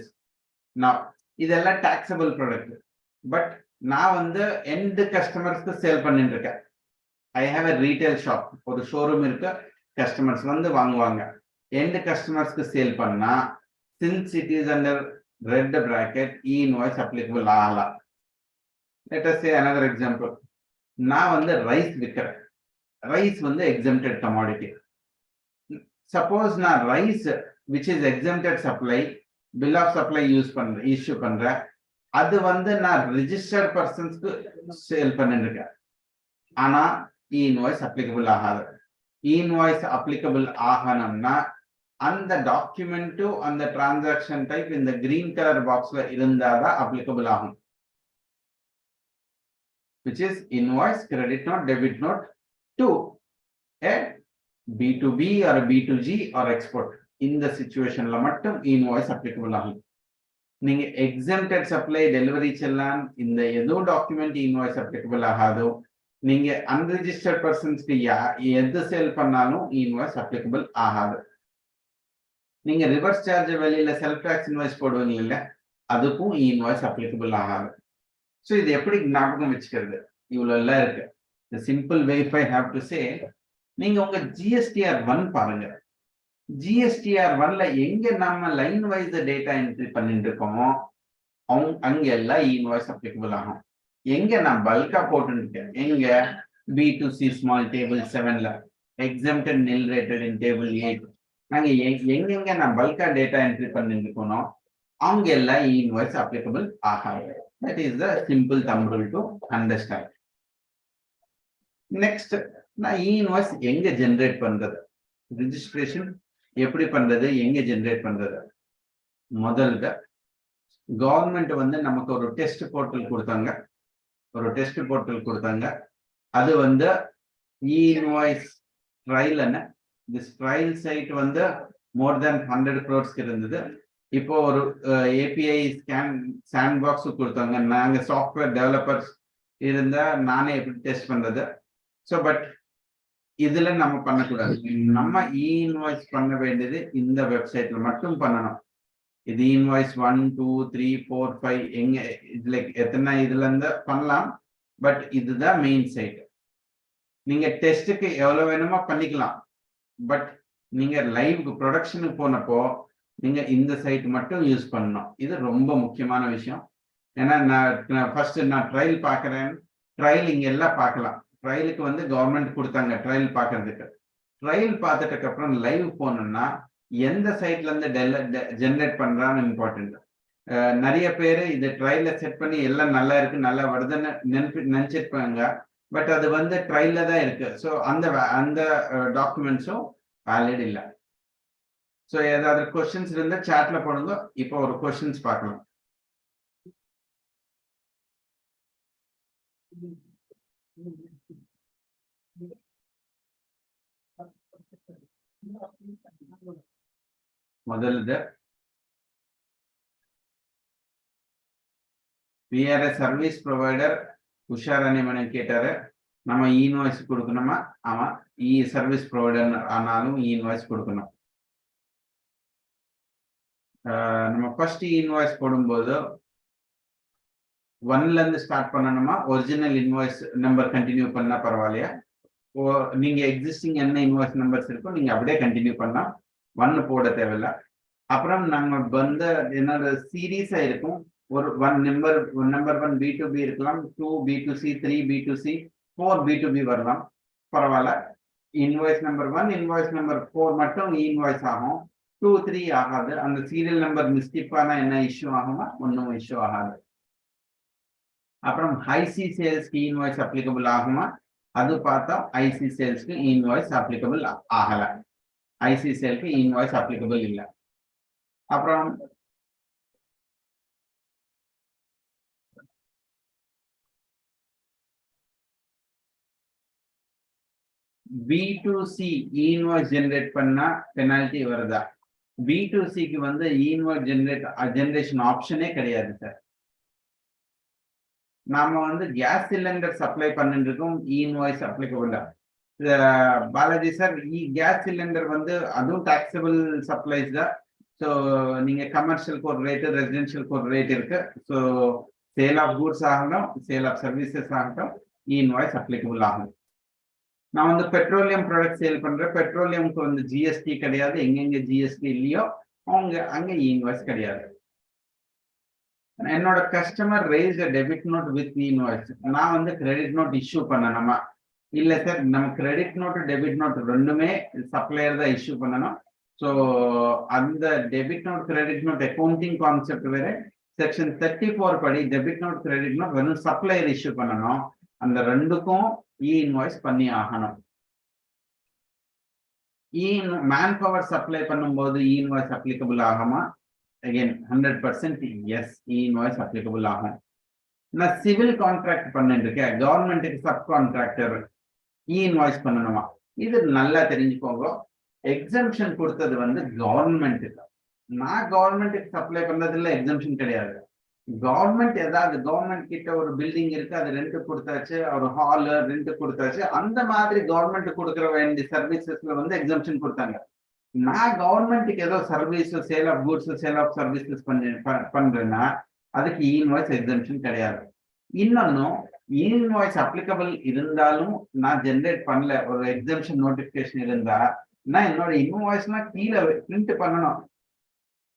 Now இதெல்லாம் taxable product. But நான் வந்து end customers க்கு சேல் பண்ணிட்டு இருக்கேன். I have a retail shop. ஒரு showroom இருக்கு, customers வந்து வாங்குவாங்க. end customers க்கு சேல் பண்ணா since it is under red bracket, e-invoice applicable ஆகலாம். Let us say another example. நான் வந்து ரைஸ் விற்கிறேன். ரைஸ் வந்து exempted commodity. Suppose நான் rice which is exempted supply, bill of supply issue பண்றேன். அது வந்து நான் registered persons க்கு சேல் பண்ணிருக்கேன். ஆனா e-invoice applicable ஆகாது. e-invoice applicable ஆகணும்னா அந்த டாக்குமெண்ட் அந்த டிரான்சாக்ஷன் டைப் இந்த கிரீன் கலர் பாக்ஸ்ல இருந்தாதான் applicable ஆகும். Which is invoice, credit note, debit note to a B2B or a B2G or export. இந்த சிச்சுவேஷன்ல மட்டும் e-invoice applicable ஆகும். நீங்க exempted supply delivery செல்லான் இந்த ஏதோ டாக்குமெண்ட் e-invoice applicable ஆகாதோ, நீங்க unregistered persons க்கு எது சேல் பண்ணாலும் e-invoice applicable ஆகாது. நீங்க ரிவர்ஸ் சார்ஜ் வெளியில செல்ஃப் டாக்ஸ் இன்வாய்ஸ் போடுவீங்க இல்ல, அதுக்கும் e-invoice applicable ஆகாது. சோ இது எப்படி ஞாபகம் வச்சுக்கிறது? இவ்வளவு எல்லாம் இருக்கு. The simple way if I have to say, நீங்க உங்க GSTR 1 பாருங்க. GSTR 1ல எங்க நம்ம லைன் வைஸ் டேட்டா என்ட்ரி பண்ணிட்டு இருக்கோமோ அங்க எல்லாம் e-invoice applicable ஆகும். எங்க நான் பல்கா போட்டுருக்கேன், எங்க B2C small table 7ல exempted nil rated in table 8, நாங்க எங்கெங்க நான் பல்கா டேட்டா என்ட்ரி பண்ணிட்டு இருக்கோம் அங்க எல்லாம் e-invoice applicable ஆகாது. That is the simple thumb rule to understand. Next, நான் e-invoice எங்க ஜெனரேட் பண்றது, ரிஜிஸ்ட்ரேஷன் எப்படி பண்றது, எங்க ஜெனரேட் பண்றது? முதல்ல கவர்மெண்ட் வந்து நமக்கு ஒரு டெஸ்ட் போர்ட்டல் கொடுத்தாங்க. அது வந்து e-invoice ட்ரையல் என்ன, திஸ் ட்ரையல் சைட் வந்து more than 100 crores இருந்தது. இப்போ ஒரு API சாண்ட் பாக்ஸ் கொடுத்தாங்க. நாங்க சாஃப்ட்வேர் டெவலப்பர்ஸ் இருந்தா நானே எப்படி டெஸ்ட் பண்றது? ஸோ பட் இதுல நம்ம பண்ணக்கூடாது. நம்ம e-invoice பண்ண வேண்டியது இந்த வெப்சைட்ல மட்டும் பண்ணணும். இது e-invoice 1 2 3 4 5 எங்க இதுல எத்தனை இதுல இருந்து பண்ணலாம். பட் இதுதான் மெயின் சைட். நீங்க டெஸ்ட்டுக்கு எவ்வளவு வேணுமோ பண்ணிக்கலாம். பட் நீங்க லைவ் ப்ரொடக்ஷனுக்கு போனப்போ நீங்க இந்த சைட் மட்டும் யூஸ் பண்ணணும். இது ரொம்ப முக்கியமான விஷயம். ஏன்னா நான் ஃபர்ஸ்ட் நான் ட்ரையல் பார்க்குறேன். ட்ரையல் இங்க எல்லாம் பார்க்கலாம். ட்ரையலுக்கு வந்து கவர்மெண்ட் கொடுத்தாங்க ட்ரையல் பார்க்கறதுக்கு. ட்ரையல் பார்த்துட்டு அப்புறம் லைவ் போனோம்னா எந்த சைட்ல இருந்து ஜென்ரேட் பண்றான்னு இம்பார்ட்டன்ட். நிறைய பேர் இது ட்ரையல செட் பண்ணி எல்லாம் நல்லா இருக்கு நல்லா வருதுன்னு நினைச்சிருப்பாங்க. பட் அது வந்து ட்ரையல்ல தான் இருக்கு. ஸோ அந்த டாக்குமெண்ட்ஸும் வேலிட் இல்லை. ஸோ ஏதாவது கொஸ்டின்ஸ் இருந்தா சாட்ல போடுங்க. இப்போ ஒரு கொஸ்டின்ஸ் பார்க்கலாம். முதல்ல we are a service provider. உஷார் அனிமனை கேட்டாரு, நம்ம e-invoice கொடுக்கணுமா? ஆமா, சர்வீஸ் ப்ரொவைடர் ஆனாலும் e-invoice கொடுக்கணும். நம்ம ஃபர்ஸ்ட் e-invoice போடும்போது 1ல இருந்து ஸ்டார்ட் பண்ணணுமா, ஒரிஜினல் இன்வாய்ஸ் நம்பர் கண்டினியூ பண்ணா பரவாயில்லையா? நீங்க எக்ஸிஸ்டிங் என்ன இன்வாய்ஸ் நம்பர்ஸ் இருக்கோ நீங்க அப்படியே கண்டினியூ பண்ணா 1 போட தேவையில்லை. அப்புறம் நாங்க வந்து என்னோட சீரீஸா இருக்கும். ஒரு நம்பர் 1 B2B இருக்கலாம், 2 B2C, 3 B2C, 4 B2B வரலாம், பரவாயில்ல. இன்வாய்ஸ் நம்பர் 1 இன்வாய்ஸ் நம்பர் 4 மட்டும் இன்வாய்ஸ் ஆகும். 2 3 ஆகாது. அந்த சீரியல் நம்பர் மிஸ்டேக் ஆனா என்ன இஷ்யூ ஆகுமா? ஒன்றும் இஷ்யூ ஆகாது. அப்புறம் ஹை சி சேல்ஸ்க்கு இன்வாய்ஸ் அப்ளிகபிள் ஆகுமா? அது பார்த்தோம் ஐசி சேல்ஸ்க்கு இன்வாய்ஸ் அப்ளிகபிள் ஆகல. ஐசி சேலுக்கு இன்வாய்ஸ் அப்ளிகபிள் இல்லை. அப்புறம் B2C இன்வாய்ஸ் ஜெனரேட் பண்ணா பெனால்டி வருதா? B2Cக்கு வந்து இன்வாய்ஸ் ஜெனரேஷன் ஆப்ஷனே கிடையாது சார். நாம வந்து கேஸ் சிலிண்டர் சப்ளை பண்ணிட்டு இருக்கோம், invoice applicable. Balaji sir, gas cylinder வந்து அதுவும் டாக்ஸபிள் சப்ளைஸ் தான். ஸோ நீங்க கமர்ஷியலுக்கு ஒரு ரேட்டு, ரெசிடென்ஷியலுக்கு ஒரு ரேட் இருக்கு. ஸோ சேல் ஆஃப் கூட்ஸ் ஆகட்டும், சேல் ஆஃப் சர்வீசஸ் ஆகட்டும், இன்வாய்ஸ் அப்ளிகபிள் ஆகும். நான் வந்து பெட்ரோலியம் ப்ராடக்ட் சேல் பண்றேன், பெட்ரோலியம்க்கு வந்து ஜிஎஸ்டி கிடையாது. எங்கெங்க ஜிஎஸ்டி இல்லையோ அங்க இன்வாய்ஸ் கிடையாது. என்னோட customer raise debit note with invoice, நான் வந்து கிரெடிட் நோட் இஷ்யூ பண்ணணுமா? இல்ல சார், நம்ம கிரெடிட் நோட் டெபிட் நோட் ரெண்டுமே சப்ளையர் தான் இஷ்யூ பண்ணணும். ஸோ அந்த debit note credit note accounting concept வேற. செக்ஷன் 34 படி டெபிட் நோட் கிரெடிட் நோட் வெறும் சப்ளையர் இஷ்யூ பண்ணணும். அந்த ரெண்டுக்கும் இன்வாய்ஸ் பண்ணி ஆகணும். மேன் பவர் சப்ளை பண்ணும்போது இன்வாய்ஸ் அப்ளிகபிள் ஆகுமா? அகைன் 100% எஸ், இன்வாய்ஸ் அப்ளிகபிள் ஆகும். நான் சிவில் கான்ட்ராக்ட் பண்ணிட்டு இருக்கேன், கவர்மெண்ட்டுக்கு சப் கான்ட்ராக்டர், இன்வாய்ஸ் பண்ணணுமா? இது நல்லா தெரிஞ்சுக்கோங்க. எக்ஸம்ஷன் கொடுத்தது வந்து கவர்மெண்ட்டுக்கு. நான் கவர்மெண்ட்டுக்கு சப்ளை பண்றதுல எக்ஸம்ஷன் கிடையாது. கவர்மெண்ட் ஏதாவது கவர்மெண்ட் கிட்ட ஒரு பில்டிங் இருக்கு, அது ரெண்ட் கொடுத்தாச்சு, ஒரு ஹால் ரெண்ட் கொடுத்தாச்சு, அந்த மாதிரி கவர்மெண்ட் கொடுக்குற வேண்டிய சர்வீசஸ்ல வந்து எக்ஸம்ஷன் கொடுத்தாங்க. நான் கவர்மெண்ட்டுக்கு ஏதோ service, sale of goods, sale of services பண்றேன்னா அதுக்கு இன்வாய்ஸ் எக்ஸம்ஷன் கிடையாது. இன்னொன்னும் இன்வாய்ஸ் அப்ளிகபிள் இருந்தாலும் நான் ஜென்ரேட் பண்ணல, ஒரு எக்ஸம்ஷன் நோட்டிபிகேஷன் இருந்தா நான் என்னோட இன்வாய்ஸ்லாம் கீழே பிரிண்ட் பண்ணணும்.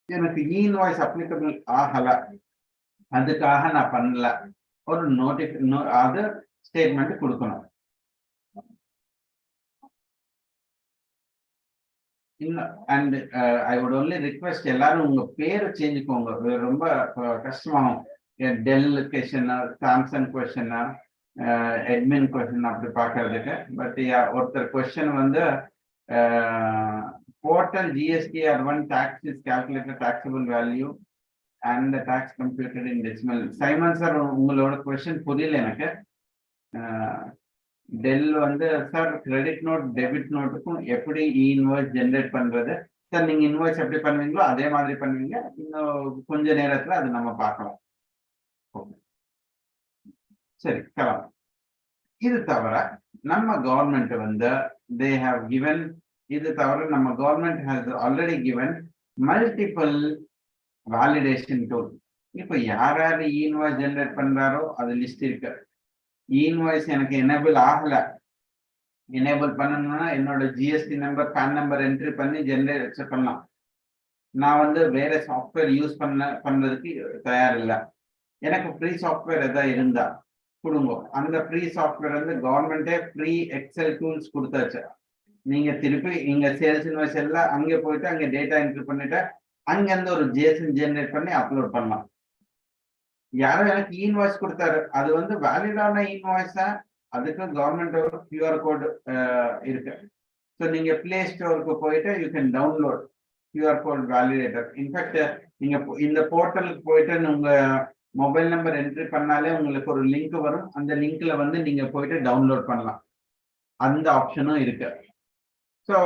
எனக்கு இன்வாய்ஸ் அப்ளிகபிள் ஆகல, அதுக்காக நான் பண்ணல, ஒரு அது ஸ்டேட்மெண்ட் கொடுக்கணும். And I would only request, எல்லாரும் உங்க பேரை சேஞ்சுக்கோங்க. ரொம்ப கஷ்டமாகும். Dell question, Samsung question, admin question அப்படி பார்க்கறதுக்கு. பட் ஒருத்தர் கொஸ்டின் வந்து portal GSTR1 tax is calculated taxable value and the tax computed in decimal. Simon sir, உங்களோட கொஸ்டின் புரியல எனக்கு. டெல் வந்து சார் கிரெடிட் நோட் டெபிட் நோட்டுக்கும் எப்படி இன்வாய்ஸ் ஜென்ரேட் பண்றது சார்? நீங்க இன்வாய்ஸ் எப்படி பண்ணுவீங்களோ அதே மாதிரி பண்ணுவீங்க. இன்னும் கொஞ்ச நேரத்துல அது நம்ம பார்க்கலாம். சரி, கலாம். இது தவிர நம்ம கவர்மெண்ட் வந்து they have given, இது தவிர நம்ம government has already given multiple validation tool. இப்போ யார் யார் இன்வாய்ஸ் ஜென்ரேட் பண்றாரோ அது லிஸ்ட் இருக்கு. இன்வாய்ஸ் எனக்கு எனேபிள் ஆகல, எனேபிள் பண்ணணும்னா என்னோட GST number, PAN number entry பண்ணி ஜென்ரேட் பண்ணலாம். நான் வந்து வேற சாஃப்ட்வேர் யூஸ் பண்றதுக்கு தயார் இல்லை. எனக்கு ஃப்ரீ சாஃப்ட்வேர் எதாவது இருந்தா கொடுங்க. அந்த ஃப்ரீ சாஃப்ட்வேர் வந்து கவர்மெண்டே ஃப்ரீ எக்ஸல் டூல்ஸ் கொடுத்தாச்சு. நீங்க திருப்பி இங்க சேல்ஸ் இன்வாய்ஸ் எல்லாம் அங்கே போயிட்டு அங்கே டேட்டா என்ட்ரி பண்ணிட்டு அங்கிருந்து ஒரு ஜேசன் ஜென்ரேட் பண்ணி அப்லோட் பண்ணலாம். யாரும் எனக்கு இன்வாய்ஸ் கொடுத்தாரு, அது வந்து வேலிடான இன்வாய்ஸா, அதுக்கு கவர்மெண்ட் ஒரு QR கோட் இருக்கு. ஸோ நீங்க பிளே ஸ்டோருக்கு போயிட்டு you can download QR code validator. In fact நீங்க இந்த போர்ட்டலுக்கு போயிட்டு உங்க மொபைல் நம்பர் என்ட்ரி பண்ணாலே உங்களுக்கு ஒரு லிங்க் வரும். அந்த லிங்க்ல வந்து நீங்க போயிட்டு டவுன்லோட் பண்ணலாம். அந்த ஆப்ஷனும் இருக்கு. ஸோ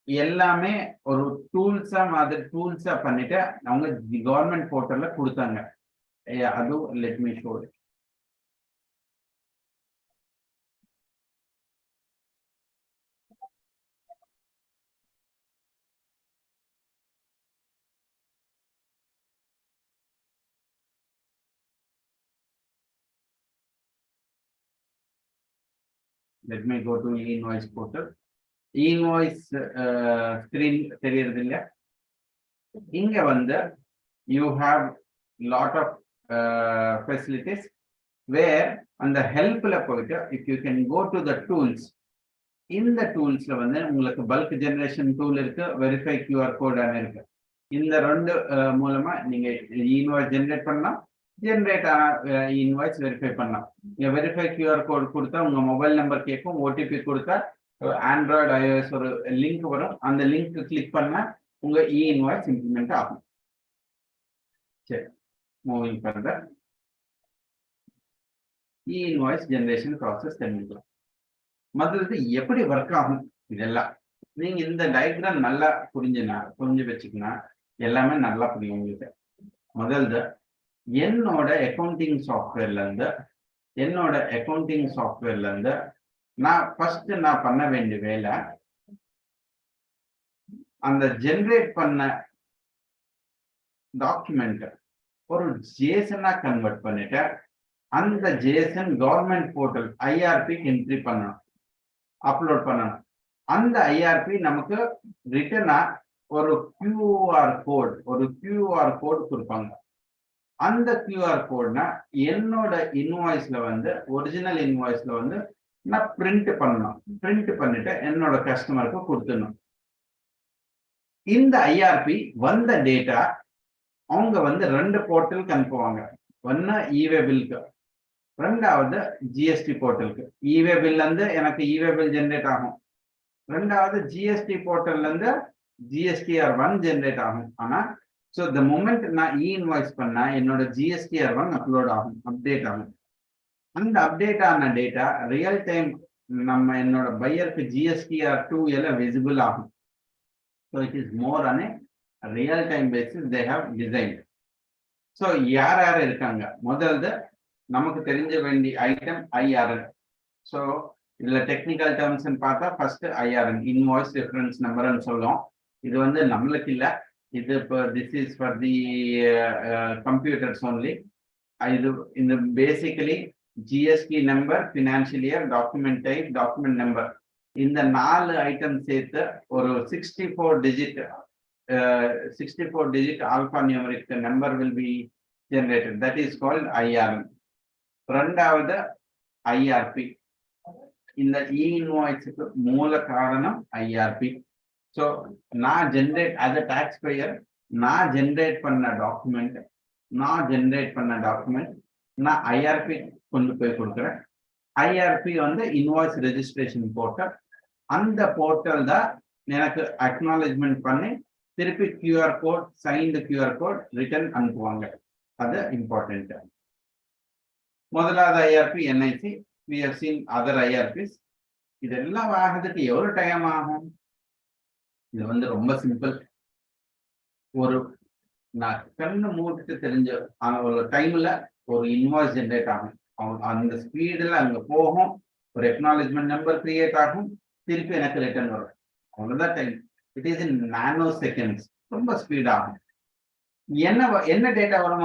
எல்லாமே ஒரு டூல்ஸா மாதிரி டூல்ஸா பண்ணிட்டு அவங்க கவர்மெண்ட் போர்ட்டல்ல கொடுத்தாங்க. அதுவும் let me show. Let me go to e-invoice portal. E-invoice screen தெரியுது இல்லையா? இங்க வந்து you have lot of facilities where அந்த ஹெல்ப்ல போயிட்டு if you can go to the tools, இந்த டூல்ஸ்ல வந்து உங்களுக்கு பல்க் ஜெனரேஷன் டூல் இருக்கு, வெரிஃபை QR கோட் இருக்கு. இந்த ரெண்டு மூலமா நீங்க இன்வாய்ஸ் ஜெனரேட் பண்ணலாம், ஜென்ரேட் ஆன இன்வாய்ஸ் வெரிஃபை பண்ணலாம். நீங்க வெரிஃபை QR கோட் கொடுத்தா உங்க மொபைல் நம்பர் கேட்கும், ஓடிபி கொடுத்தா ஆண்ட்ராய்டு iOS ஒரு லிங்க் வரும், அந்த லிங்க் கிளிக் பண்ணா உங்க இன்வாய்ஸ் இம்ப்ளிமெண்ட் ஆகும். சரி, moving further. Invoice generation process தெரிஞ்சுக்கலாம். முதல்ல எப்படி ஒர்க் ஆகும் இதெல்லாம் நீங்க இந்த டயக்ராம் நல்லா புரிஞ்சு வச்சுக்கனா எல்லாமே நல்லா புரியும் உங்களுக்கு. முதல்ல என்னோட அக்கௌண்டிங் சாஃப்ட்வேர்ல இருந்து நான் ஃபர்ஸ்ட் பண்ண வேண்டிய வேலை, அந்த ஜெனரேட் பண்ண டாக்குமெண்ட் ஒரு ஜேசனா கன்வெர்ட் பண்ணிட்டு அந்த Jason government portal IRP entry பண்ணணும், அப்லோட் பண்ணணும். அந்த IRP நமக்கு ரிட்டனா ஒரு QR கோட் கொடுப்பாங்க. அந்த QR கோட்னா என்னோட இன்வாய்ஸ்ல ஒரிஜினல் இன்வாய்ஸ்ல நான் பிரிண்ட் பண்ணணும். பிரிண்ட் பண்ணிட்டு என்னோட கஸ்டமருக்கு கொடுத்துடணும். இந்த IRP வந்த டேட்டா அவங்க 2 போர்ட்டலுக்கு அனுப்புவாங்க. ஒன்னு இவே பில்க்கு, ரெண்டாவது GST போர்ட்டலுக்கு. இவே பில் எனக்கு இவே பில் ஜென்ரேட் ஆகும். ரெண்டாவது GST போர்ட்டல்ல GSTR1 ஜென்ரேட் ஆகும். ஆனா ஸோ த மூமெண்ட் நான் இன்வாய்ஸ் பண்ணா என்னோட GSTR1 அப்லோட் ஆகும், அப்டேட் ஆகும். அந்த அப்டேட் ஆன டேட்டா ரியல் டைம் நம்ம என்னோட பையருக்கு GSTR2 எல்லாம் விசிபிள் ஆகும். So it is more on a real time basis they have design. So யார் இருக்காங்க, முதல்ல நமக்கு தெரிஞ்ச வேண்டிய ஐட்டம் IRN. ஸோ இதுல டெக்னிக்கல் டேர்ம்ஸ் பார்த்தா ஃபர்ஸ்ட் IRN, இன்வாய்ஸ் ரெஃபரன்ஸ் நம்பர்னு சொல்லுவோம். இது நம்மளுக்கு இல்லை, இது இப்போ this is for the computers only. இது இந்த basically GST number, financial year, document type, document number, இந்த 4 ஐட்டம் சேர்த்து ஒரு 64 digit alpha numeric number will be generated. That is called IRN. ரெண்டாவது IRP. இந்த இன்வாய்ஸ்க்கு மூல காரணம் IRP. ஸோ நான் ஜென்ரேட் as a taxpayer நான் ஜென்ரேட் பண்ண டாக்குமெண்ட் நான் IRP கொண்டு போய் கொடுக்குறேன். IRP invoice registration portal. அந்த போர்ட்டல் தான் எனக்கு அக்னாலஜ்மெண்ட் பண்ணி திருப்பி QR code, signed QR code return அனுப்புவாங்க. அது இம்பார்ட்டன்ட். முதலாவது IRP NIC. we have seen other IRPs. இதெல்லாம் ஆகிறதுக்கு எவ்வளவு டைம் ஆகும்? இது ரொம்ப சிம்பிள். நான் கண்ணு மூட்டு தெரிஞ்ச ஒரு டைம்ல ஒரு இன்வாய்ஸ் ஜென்ரேட் ஆகும். அந்த ஸ்பீடுல அங்க போகும், ஒரு அக்னாலஜ்மெண்ட் நம்பர் கிரியேட் ஆகும், திருப்பி எனக்கு ரிட்டர்ன் வரும். அவ்வளவுதான் time. It is in nano seconds. ரொம்ப ஸ்பீட் ஆகும். என்ன டேட்டா வரும்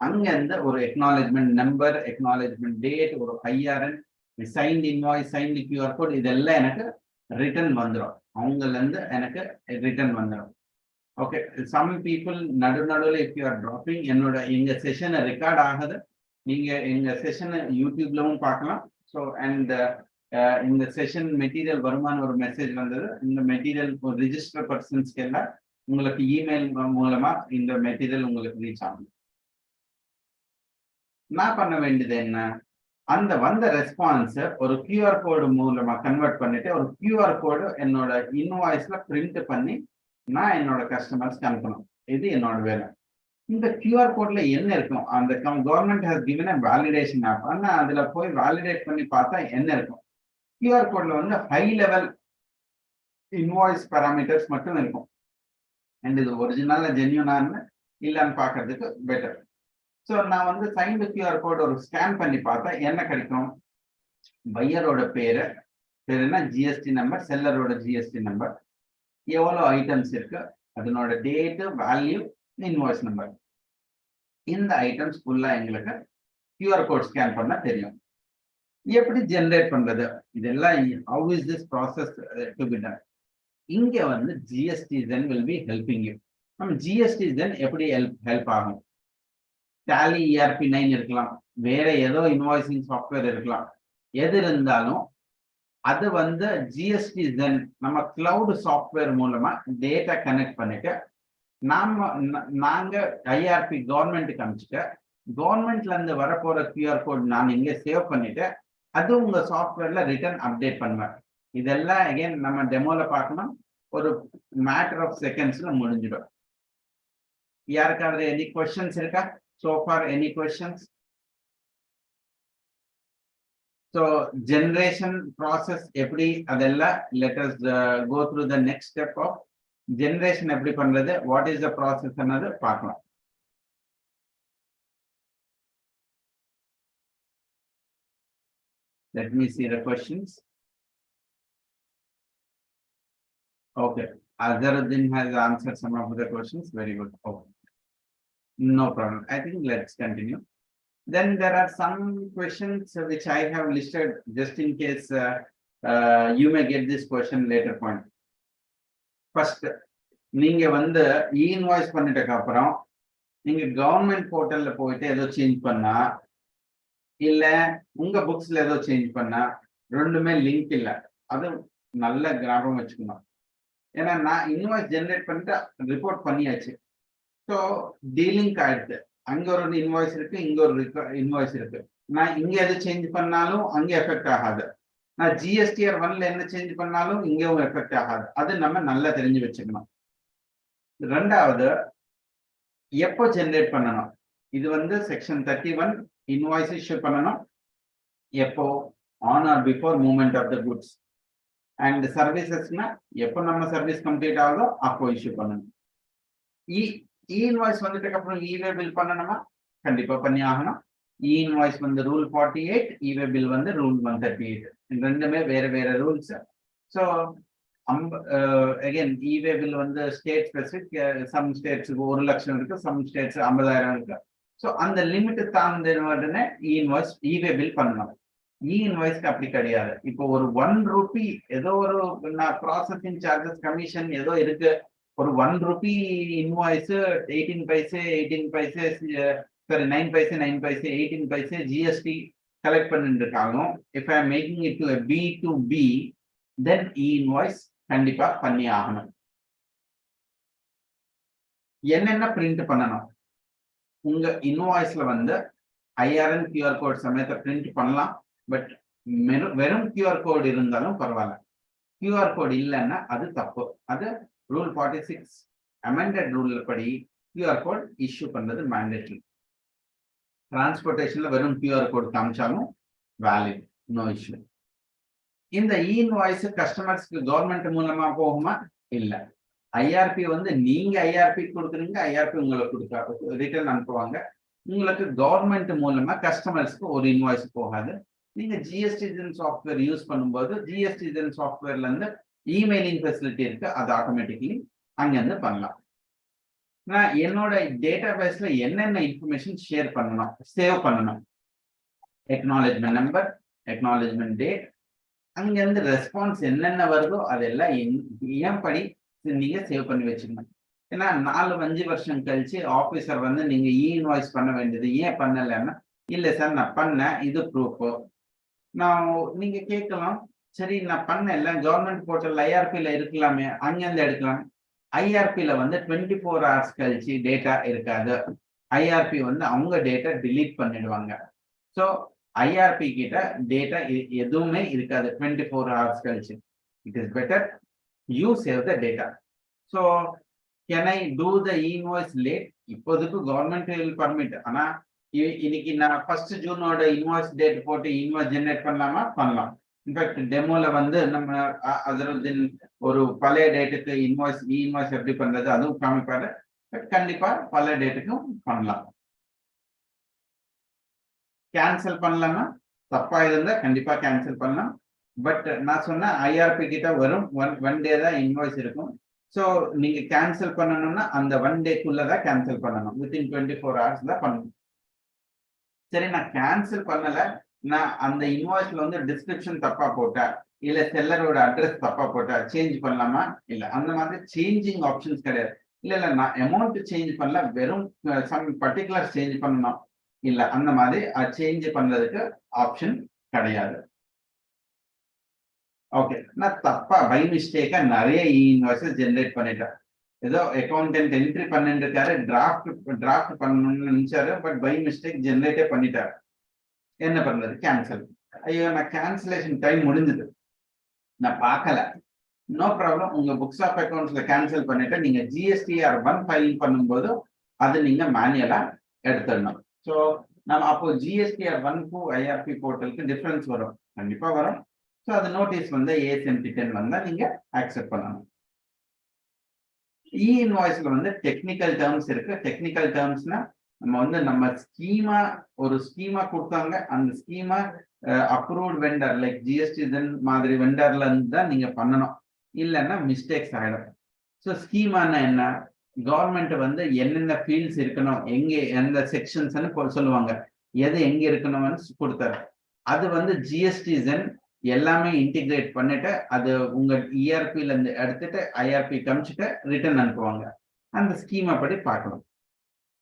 அங்கிருந்து ஒரு அக்னாலஜ்மெண்ட் நம்பர், அக்னாலஜ்மெண்ட் டேட், ஒரு IRN, signed invoice, signed QR code, இதெல்லாம் எனக்கு ரிட்டர்ன் வந்துடும். அவங்கல இருந்து எனக்கு ரிட்டர்ன் வந்துடும். ஓகே, சம் பீப்புள் நடுவில் இஃப் யூ ஆர் டிராப்பிங், எங்க செஷனை ரெக்கார்ட் ஆகுது, நீங்க எங்க செஷனை யூடியூப்லவும் பார்க்கலாம். ஸோ அண்ட் இந்த செஷன் மெட்டீரியல் வருமான ஒரு மெசேஜ் வந்தது. இந்த மெட்டீரியல் ரிஜிஸ்டர் பர்சன்ஸ்க்கு எல்லாம் உங்களுக்கு இமெயில் மூலமா இந்த மெட்டீரியல் உங்களுக்கு ரீச் ஆகும். நான் பண்ண வேண்டியது என்ன, அந்த வந்த ரெஸ்பான்ஸ் ஒரு QR கோடு மூலமா கன்வெர்ட் பண்ணிட்டு ஒரு QR கோடு என்னோட இன்வாய்ஸ்ல பிரிண்ட் பண்ணி நான் என்னோட கஸ்டமர்ஸ்க்கு அனுப்பணும். இது என்னோட வேலை. இந்த QR கோட்ல என்ன இருக்கும், அந்த government has given a validation app. ஆனா அதுல போய் வேலிடேட் பண்ணி பார்த்தா என்ன இருக்கும், QR கோட்ல ஹை லெவல் இன்வாய்ஸ் பாராமீட்டர்ஸ் மட்டும் இருக்கும். அண்ட் இது ஒரிஜினல் ஜென்யூனான்னு இல்லைன்னு பார்க்கறதுக்கு பெட்டர். ஸோ நான் சைன்டு QR கோட் ஒரு ஸ்கேன் பண்ணி பார்த்தா என்ன கிடைக்கும், பையரோட பேரு என்ன, GST நம்பர், செல்லரோட GST நம்பர், எவ்வளோ ஐட்டம்ஸ் இருக்கு, அதனோட டேட்டு, வேல்யூ, இன்வாய்ஸ் நம்பர். இந்த ஐட்டம்ஸ் ஃபுல்லா எங்களுக்கு QR கோட் ஸ்கேன் பண்ணா தெரியும். எப்படி ஜென்ரேட் பண்றது இதெல்லாம், how is this process to be done? இங்க GSTzen will be helping you. நம்ம GSTzen எப்படி ஹெல்ப் ஆகும், Tally ERP9 இருக்கலாம், வேற ஏதோ இன்வாய்சிங் சாஃப்ட்வேர் இருக்கலாம், எது இருந்தாலும் அது GSTzen நம்ம கிளவுட் சாஃப்ட்வேர் மூலமா டேட்டா கனெக்ட் பண்ணிட்டு நாங்க IRP கவர்மெண்ட்டுக்கு அனுப்பிச்சுட்டு கவர்மெண்ட்ல இருந்து வரப்போற கியூஆர் கோட் நான் இங்க சேவ் பண்ணிட்டு அது உங்க சாஃப்ட்வேர்ல ரிட்டர்ன் அப்டேட் பண்ணுவேன். இதெல்லாம் அகைன் நம்ம டெமோல பார்க்கணும். ஒரு மேட்டர் ஆஃப் செகண்ட்ஸ்ல முடிஞ்சிடும். யாருக்காவது எனி கொஸ்டின்ஸ் இருக்கா? So far any questions? So generation process எப்படி அதெல்லாம் let us go through the next step of generation எப்படி பண்றது, what is the process ಅನ್ನೋದು பார்க்கலாம். Let me see the questions. Okay, Azharuddin has answered some of the questions. Very good. Okay. No problem. I think let's continue. Then there are some questions which I have listed just in case you may get this question later point. First, நீங்க வந்து invoice பண்ணிட்டதுக்கு அப்புறம் நீங்க government போர்ட்டல்ல போயிட்டு ஏதோ change பண்ணா இல்ல உங்க புக்ஸ்ல ஏதோ சேஞ்ச் பண்ணா ரெண்டுமே லிங்க் இல்ல. அது நல்ல ஞாபகம் வச்சுக்கணும். ஏன்னா நான் இன்வாய்ஸ் ஜெனரேட் பண்ணிட்டு ரிப்போர்ட் பண்ணியாச்சு. ஸோ டீலிங்க் ஆயிடுது. அங்க ஒரு இன்வாய்ஸ் இருக்கு, இங்க ஒரு இன்வாய்ஸ் இருக்கு. நான் இங்க எது சேஞ்ச் பண்ணாலும் அங்க எஃபெக்ட் ஆகாது. நான் GSTR 1ல என்ன சேஞ்ச் பண்ணாலும் இங்கேயும் எஃபெக்ட் ஆகாது. அது நம்ம நல்லா தெரிஞ்சு வச்சுக்கணும். ரெண்டாவது, எப்போ ஜெனரேட் பண்ணணும்? இது வந்து செக்ஷன் 31 இன்வாய்ஸ் இஷ்யூ பண்ணணும். எப்போ? On or before movement of the goods. And சர்வீசஸ்னா எப்போ நம்ம சர்வீஸ் கம்ப்ளீட் ஆகுதோ அப்போ இஷ்யூ பண்ணணும். இன்வாய்ஸ் வந்துட்டு அப்புறம் இவே பில் பண்ணணுமா? கண்டிப்பா பண்ணி ஆகணும். இன்வாய்ஸ் வந்து ரூல் 48, இவே பில் வந்து ரூல் 138. ரெண்டுமே வேற வேற ரூல்ஸ். ஸோ அகைன் இவே பில் வந்து ஸ்டேட் ஸ்பெசிபிக். சம் ஸ்டேட்ஸுக்கு 1 லட்சம் இருக்கு, சம் ஸ்டேட்ஸ் 50,000 இருக்கு. ஸோ அந்த லிமிட் தாண்ட உடனே இன்வாய்ஸ் இவே பில் பண்ணணும். இன்வாய்ஸ்க்கு அப்படி கிடையாது. இப்போ ஒரு 1 ரூபி ஏதோ ஒரு ப்ராசஸிங் சார்ஜஸ் கமிஷன் ஏதோ இருக்கு, ஒரு 1 Ruby invoice 18 paise 18 paise sorry 9 paise 9 paise 18 paise GST collect பண்ணிட்டு இருக்காங்க. If I am making it to B2B, then invoice கண்டிப்பா பண்ணி ஆகணும். என்னென்ன பிரிண்ட் பண்ணணும்? உங்க இன்வாய்ஸ்ல வந்து IRN QR கோட் சமயத்தை பிரிண்ட் பண்ணலாம். பட் வெறும் QR கோட் இருந்தாலும் பரவாயில்ல. QR கோட் இல்லைன்னா அது தப்பு. அது ரூல் 46 அமெண்டட் ரூல் படி QR கோட் இஷ்யூ பண்றது மேண்டேட்டரி. டிரான்ஸ்போர்ட்டேஷன்ல வெறும் QR கோட் காமிச்சாலும் வேலிட், நோ இஷ்யூ. இந்த இன்வாய்ஸ் கஸ்டமர்ஸ்க்கு கவர்மெண்ட் மூலமா போகுமா? இல்ல. IRP வந்து நீங்க IRP கொடுக்குறீங்க, IRP உங்களுக்கு கொடுக்க ரிட்டர்ன் அனுப்புவாங்க. உங்களுக்கு கவர்மெண்ட் மூலமா கஸ்டமர்ஸ்க்கு ஒரு இன்வாய்ஸ் போகாது. நீங்க ஜிஎஸ்டிஜன் சாஃப்ட்வேர் யூஸ் பண்ணும்போது ஜிஎஸ்டிஜன் சாஃப்ட்வேர்ல இருந்து இமெயிலிங் ஃபெசிலிட்டி இருக்கு, அது ஆட்டோமேட்டிக்கலி அங்கிருந்து பண்ணலாம். நான் என்னோட டேட்டா பேஸ்ல என்னென்ன இன்ஃபர்மேஷன் ஷேர் பண்ணணும், சேவ் பண்ணணும்? எக்னாலஜ்மெண்ட் நம்பர், எக்னாலஜ்மெண்ட் டேட், அங்கிருந்து ரெஸ்பான்ஸ் என்னென்ன வருதோ அதெல்லாம் ஏன் படி நீங்க சேவ் பண்ணி வச்சுக்கணும். ஏன்னா 4-5 வருஷம் கழிச்சு ஆபீசர் வந்து நீங்க இன்வாய்ஸ் பண்ண வேண்டியது ஏன் பண்ணலன்னா, இல்ல சார் நான் பண்ணேன், இது ப்ரூஃப். நான் நீங்க கேட்கலாம், சரி நான் பண்ணல, கவர்மெண்ட் போர்ட்டல் IRPல இருக்கலாமே, அங்கிருந்து எடுக்கலாம். IRPல வந்து 24 hours கழிச்சு டேட்டா இருக்காது. IRP வந்து அவங்க டேட்டா டிலீட் பண்ணிடுவாங்க. ஸோ IRP கிட்ட டேட்டா எதுவுமே இருக்காது 24 hours கழிச்சு. It is better you save the data. So can I do the invoice late? இப்போதைக்கு கவர்மெண்ட் வில் பர்மிட். ஆனா இன்னைக்கு நான் 1 ஜூனோட இன்வாய்ஸ் டேட் போட்டு இன்வாய்ஸ் ஜெனரேட் பண்ணலாமா? பண்ணலாம். இன்ஃபேக்ட் டெமோல வந்து நம்ம அசருதீன் ஒரு பழைய டேட்டுக்கு இன்வாய்ஸ் எப்படி பண்றது அதுவும் காமிப்பாரு. பட் கண்டிப்பா பழைய டேட்டுக்கும் பண்ணலாம். கேன்சல் பண்ணலாமா? தப்பா இருந்தா கண்டிப்பா கேன்சல் பண்ணலாம். பட் நான் சொன்ன IRP கிட்ட வரும் ஒன் டே தான் இன்வாய்ஸ் இருக்கும். ஸோ நீங்க கேன்சல் பண்ணணும்னா அந்த 1 டேக்குள்ளதான் கேன்சல் பண்ணணும். வித்தின் 24 hours தான் பண்ணணும். சரி, நான் கேன்சல் பண்ணல, நான் அந்த இன்வாய்ஸ்ல வந்து டிஸ்கிரிப்ஷன் தப்பா போட்டா இல்ல செல்லரோட அட்ரஸ் தப்பா போட்டா சேஞ்ச் பண்ணலாமா? இல்ல. அந்த மாதிரி சேஞ்சிங் ஆப்ஷன்ஸ் கிடையாது. இல்ல நான் அமௌண்ட் சேஞ்ச் பண்ணல, வெறும் சம் பர்டிகுலர் சேஞ்ச் பண்ணணும். இல்ல, அந்த மாதிரி சேஞ்ச் பண்றதுக்கு ஆப்ஷன் கிடையாது. ஓகே, நான் தப்பா பை மிஸ்டேக்கா நிறைய இன்வாய்ஸஸ் ஜெனரேட் பண்ணிட்டேன். ஏதோ அக்கௌண்டன்ட் என்ட்ரி பண்ணிட்டு இருக்காரு, டிராஃப்ட் பண்ணணும்னு நினைச்சாரு, பட் பை மிஸ்டேக் ஜெனரேட்டே பண்ணிட்டாரு. என்ன பண்றது? கேன்சல். ஐயோ, நான் கேன்சலேஷன் டைம் முடிஞ்சது, நான் பார்க்கல. No problem. உங்க புக்ஸ் ஆஃப் அக்கௌண்ட்ஸ்ல கேன்சல் பண்ணிட்டு நீங்க GSTR 1 ஃபைல் பண்ணும்போது அது நீங்க மேனுவலா எடுத்துடணும். ஸோ நம்ம அப்போ GSTR 1க்கும் IRP போர்ட்டலுக்கு டிஃபரன்ஸ் வரும், கண்டிப்பா வரும். ஸோ அது நோட்டீஸ் வந்து AS-10 வந்தா நீங்க அக்செப்ட் பண்ணணும். இன்வாய்ஸ்ல வந்து டெக்னிக்கல் டேர்ம்ஸ் இருக்கு. டெக்னிக்கல் டேர்ம்ஸ்னா நம்ம வந்து நம்ம ஒரு ஸ்கீமா கொடுத்தாங்க, அந்த schema approved vendor like GSTN மாதிரி வெண்டர்ல இருந்து தான் நீங்க பண்ணணும், இல்லைன்னா மிஸ்டேக்ஸ் ஆயிடும். ஸோ ஸ்கீமானா என்ன? கவர்மெண்ட் வந்து என்னென்ன ஃபீல்ட்ஸ் இருக்கணும், எங்க எந்த செக்ஷன்ஸ்ன்னு சொல்லுவாங்க, எது எங்க இருக்கணும்னு கொடுத்தாரு. அது வந்து GSTN எல்லாமே இன்டிகிரேட் பண்ணிட்டு அது உங்க ERP-ல இருந்து எடுத்துட்டு IRP காமிச்சிட்டு ரிட்டர்ன் அனுப்புவாங்க. அந்த ஸ்கீமா படி பார்க்கணும்.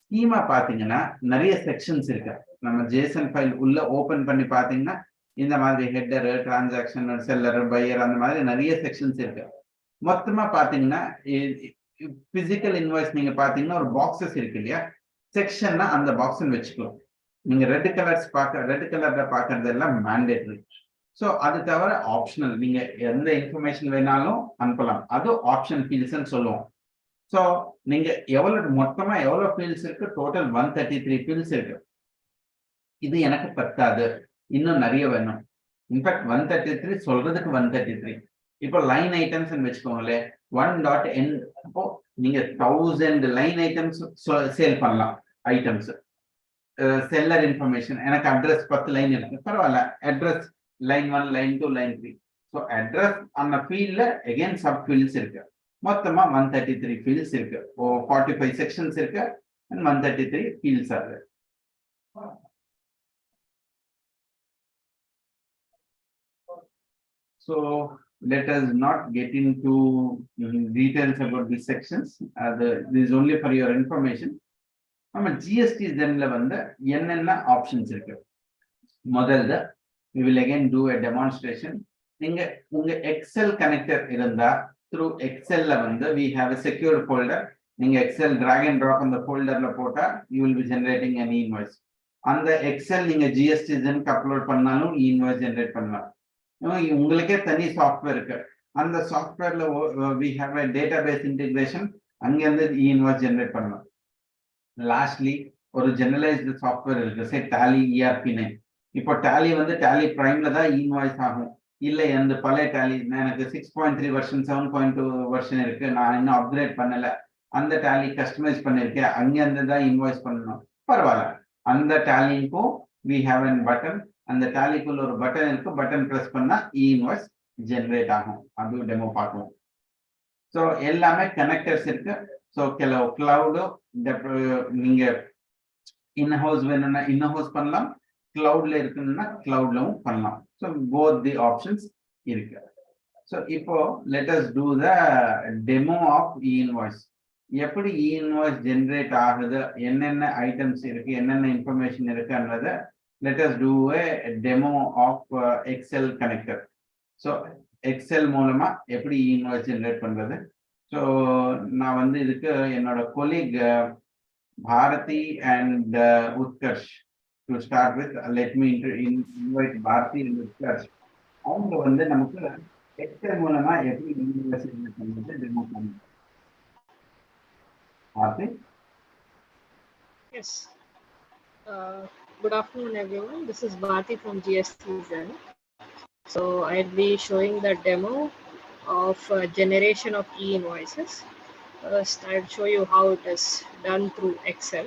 ஸ்கீமா பாத்தீங்கன்னா நிறைய செக்ஷன்ஸ் இருக்கு. நம்ம JSON ஃபைல் உள்ள ஓபன் பண்ணி பாத்தீங்கன்னா இந்த மாதிரி ஹெட்டர், டிரான்சாக்ஷன், செல்லர், பையர், அந்த மாதிரி நிறைய செக்ஷன்ஸ் இருக்கு. மொத்தமா பாத்தீங்கன்னா பிசிக்கல் இன்வாய்ஸ் நீங்க பாத்தீங்கன்னா ஒரு பாக்ஸஸ் இருக்கு இல்லையா, செக்ஷன்னா அந்த பாக்ஸ் வச்சுக்கலாம். நீங்க ரெட் கலர்ல பாக்குறது எல்லாம் மேண்டேட்டரி. ஸோ அது தவிர ஆப்ஷனல், நீங்க எந்த இன்ஃபர்மேஷன் வேணாலும் அனுப்பலாம், அது ஆப்ஷன் ஃபீல்ட்ஸ்ன்னு சொல்லுவோம். ஸோ நீங்க மொத்தமா எவ்வளவு ஃபீல்ட்ஸ் இருக்கு? டோட்டல் 133 ஃபீல்ட்ஸ் இருக்கு. இது எனக்கு பத்தாது, இன்னும் நிறைய வேணும். இன்ஃபேக்ட் 133 சொல்றதுக்கு 133. இப்போ லைன் ஐட்டம்ஸ் வச்சுக்கோங்களேன், 1.n. அப்போ நீங்க 1000 லைன் ஐட்டம்ஸ் சேல் பண்ணலாம். ஐட்டம்ஸ், செல்லர் இன்ஃபர்மேஷன், எனக்கு அட்ரஸ் 10 லைன் இருக்கு, பரவாயில்ல, address line 1, line 2, line 3. So address அந்த ஃபீல்ட்ல அகைன் சப் ஃபீல்ட்ஸ் இருக்கு. மொத்தமா 133 ஃபீல்ட்ஸ் இருக்கு. 45 செக்ஷன்ஸ் இருக்கு and 133 fields are there. So let us not get into details about these sections. This is only for your information. நம்ம GSTN-ல வந்து என்னென்ன options இருக்கு? முதல்ல we will again do a demonstration. நீங்க உங்க Excel கனெக்டர் இருந்தா through Excel-ல வந்து we have a secured folder. நீங்க Excel drag and drop அந்த folder-ல போட்டா you will be generating an invoice. அந்த Excel நீங்க GSTN-க்கு அப்லோட் பண்ணாலும் invoice generate பண்ணலாம். உங்களுக்கே தனி சாஃப்ட்வேர் இருக்கு, அந்த சாஃப்ட்வேர்ல we have a database integration, அங்க இருந்து invoice generate பண்ணலாம். லாஸ்ட்லி ஒரு ஜெனரலைஸ்டு சாஃப்ட்வேர் இருக்கு, சே Tally ERP-ன்னு. இப்போ Tally வந்து Tally Primeல தான் இன்வாய்ஸ் ஆகும். இல்லை அந்த பழைய Tally எனக்கு 6.3 வெர்ஷன் 7.2 வெர்ஷன் இருக்கு, நான் இன்னும் அப்கிரேட் பண்ணல, அந்த Tally கஸ்டமைஸ் பண்ணிருக்கேன், அங்க இருந்து தான் இன்வாய்ஸ் பண்ணணும், பரவாயில்ல. அந்த Tallyக்கும் we have a button, அந்த Tallyக்குள்ள ஒரு பட்டன் இருக்கு, பட்டன் பிரஸ் பண்ணா இன்வாய்ஸ் ஜெனரேட் ஆகும். அது டெமோ பார்க்கலாம். ஸோ எல்லாமே கனெக்டர்ஸ் இருக்கு. ஸோ கிளவுடு நீங்க இன்ஹவுஸ் வேணும்னா இன்ஹவுஸ் பண்ணலாம், கிளவுட்ல இருக்குன்னா கிளவுட்லவும் பண்ணலாம். ஸோ போத் தி ஆப்ஷன்ஸ் இருக்கு. ஸோ இப்போ let us do the demo of invoice. எப்படி இன்வாய்ஸ் ஜென்ரேட் ஆகுது, என்னென்ன ஐட்டம்ஸ் இருக்கு, என்னென்ன இன்ஃபர்மேஷன் இருக்குன்றத let us do a demo of Excel connector. So Excel மூலமா எப்படி இன்வாய்ஸ் ஜென்ரேட் பண்றது. ஸோ நான் வந்து இதுக்கு என்னோட colleague Bharathi and Utkarsh to start with, let me invite Bharathi and Utkarsh. அவங்க வந்து நமக்கு எக்ஸெல் மூலமா எப்படி இன்வாய்ஸ் ஜென்ரேட் பண்றது டெமோ பண்ணுங்க. Bharathi? Yes. Good afternoon, everyone. This is Bharti from GSTN. So I'll be showing the demo of generation of e-invoices. First, I'll show you how it is done through Excel.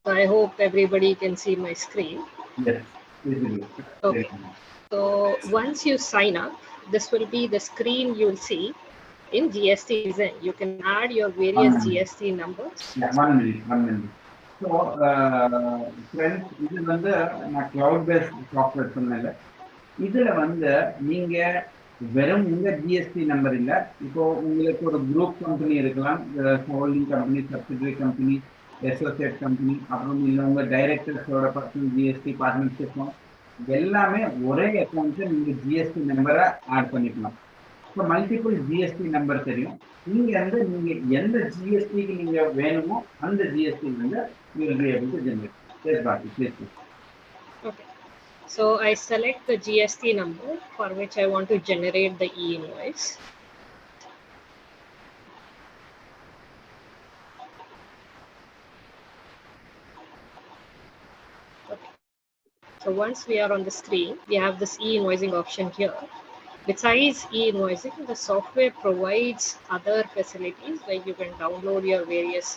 So I hope everybody can see my screen. Yes. Okay. So once you sign up, this will be the screen you'll see in GSTN. You can add your various GST numbers. Yeah, one minute. So, friends, இது வந்து நான் cloud based software சொன்னேன்ல, இதுல வந்து நீங்க வெறும் உங்க GST number இல்ல, இப்போ உங்களுக்கு ஒரு குரூப் கம்பெனி இருக்கலாம், holding company, subsidiary company, associate company, அப்புறம் இல்லை உங்க டைரக்டர்ஸோட பர்சனல் ஜிஎஸ்டி பார்ட்னர்ஷிப், எல்லாமே ஒரே அக்கௌண்ட்ல நீங்க ஜிஎஸ்டி நம்பரை ஆட் பண்ணிக்கலாம். So multiple GST number தெரியும். நீங்க வந்து நீங்க எந்த GST க்கு நீங்க வேணுமோ அந்த GST வந்து you will be able to generate. Yes, Bharti, please. Okay. So I select the GST number for which I want to generate the e-invoice. Okay. So once we are on the screen, we have this e-invoicing option here. Besides e-invoicing, the software provides other facilities like you can download your various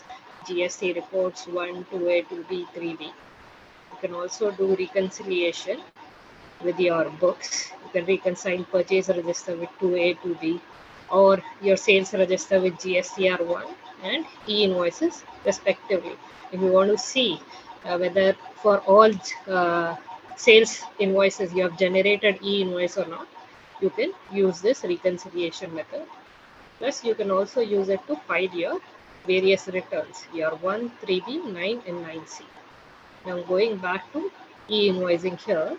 GST reports 1, 2A, 2B, 3B. You can also do reconciliation with your books. You can reconcile purchase register with 2A, 2B, or your sales register with GSTR1 and e-invoices respectively. If you want to see whether for all sales invoices you have generated e-invoice or not, you can use this reconciliation method. Plus, you can also use it to file your various returns, your 1, 3B, 9, and 9C. Now, going back to e-invoicing here.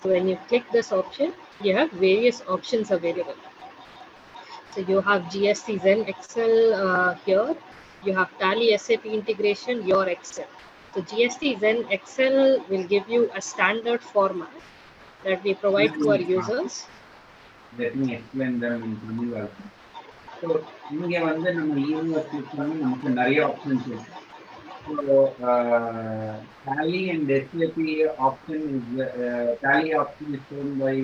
So when you click this option, you have various options available. So you have GST Zen Excel here. You have Tally SAP integration, your Excel. So GST Zen Excel will give you a standard format that we provide to our users. Let me explain them in Tamil also. So இங்க வந்து நம்ம e-invoice click பண்ணி நமக்கு நிறைய options இருக்கு. So Tally and SAP option is Tally option is shown by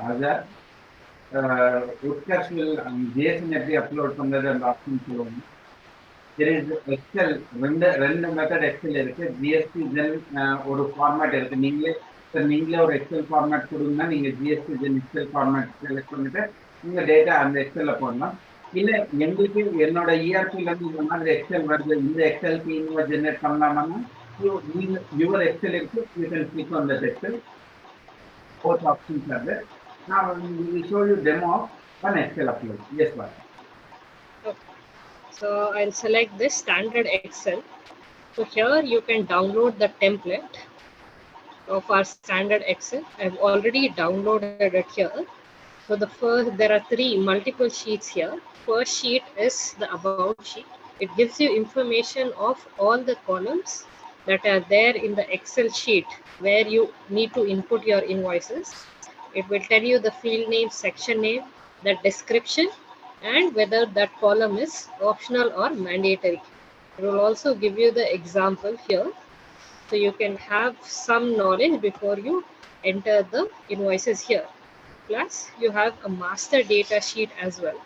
Azhar. Utkarsh will JSON எப்படி upload பண்றது அந்த ஆப்ஷன் சொல்லுவாங்க. There is Excel ரெண்டு மெத்தட் எக்ஸல் இருக்கு. ஜிஎஸ்டி ஜென் ஒரு ஃபார்மேட் இருக்கு. நீங்களே ஒரு எக்ஸல் ஃபார்மேட் கொடுங்கன்னா நீங்க GST gen Excel format select பண்ணிட்டு நீங்க டேட்டா அந்த எக்ஸல்ல போடலாம். இல்ல எங்களுக்கு என்னோட இஆர்பில இருந்து இந்த மாதிரி எக்ஸல் வருது, இந்த எக்ஸலுக்கு இன்னும் ஜெனரேட் பண்ணலாமான்னா யுவர் எக்ஸல் இருக்கு. You can click on that Excel. Both options are there. Now we will show you demo of one Excel upload. Yes, sir. Okay. So I'll select this standard Excel. So here you can download the template of our standard Excel. I've already downloaded it here. So there are multiple sheets here. First sheet is the about sheet. It gives you information of all the columns that are there in the Excel sheet where you need to input your invoices. It will tell you the field name, section name, the description, and whether that column is optional or mandatory. It will also give you the example here. So you can have some knowledge before you enter the invoices here. Plus, you have a master data sheet as well,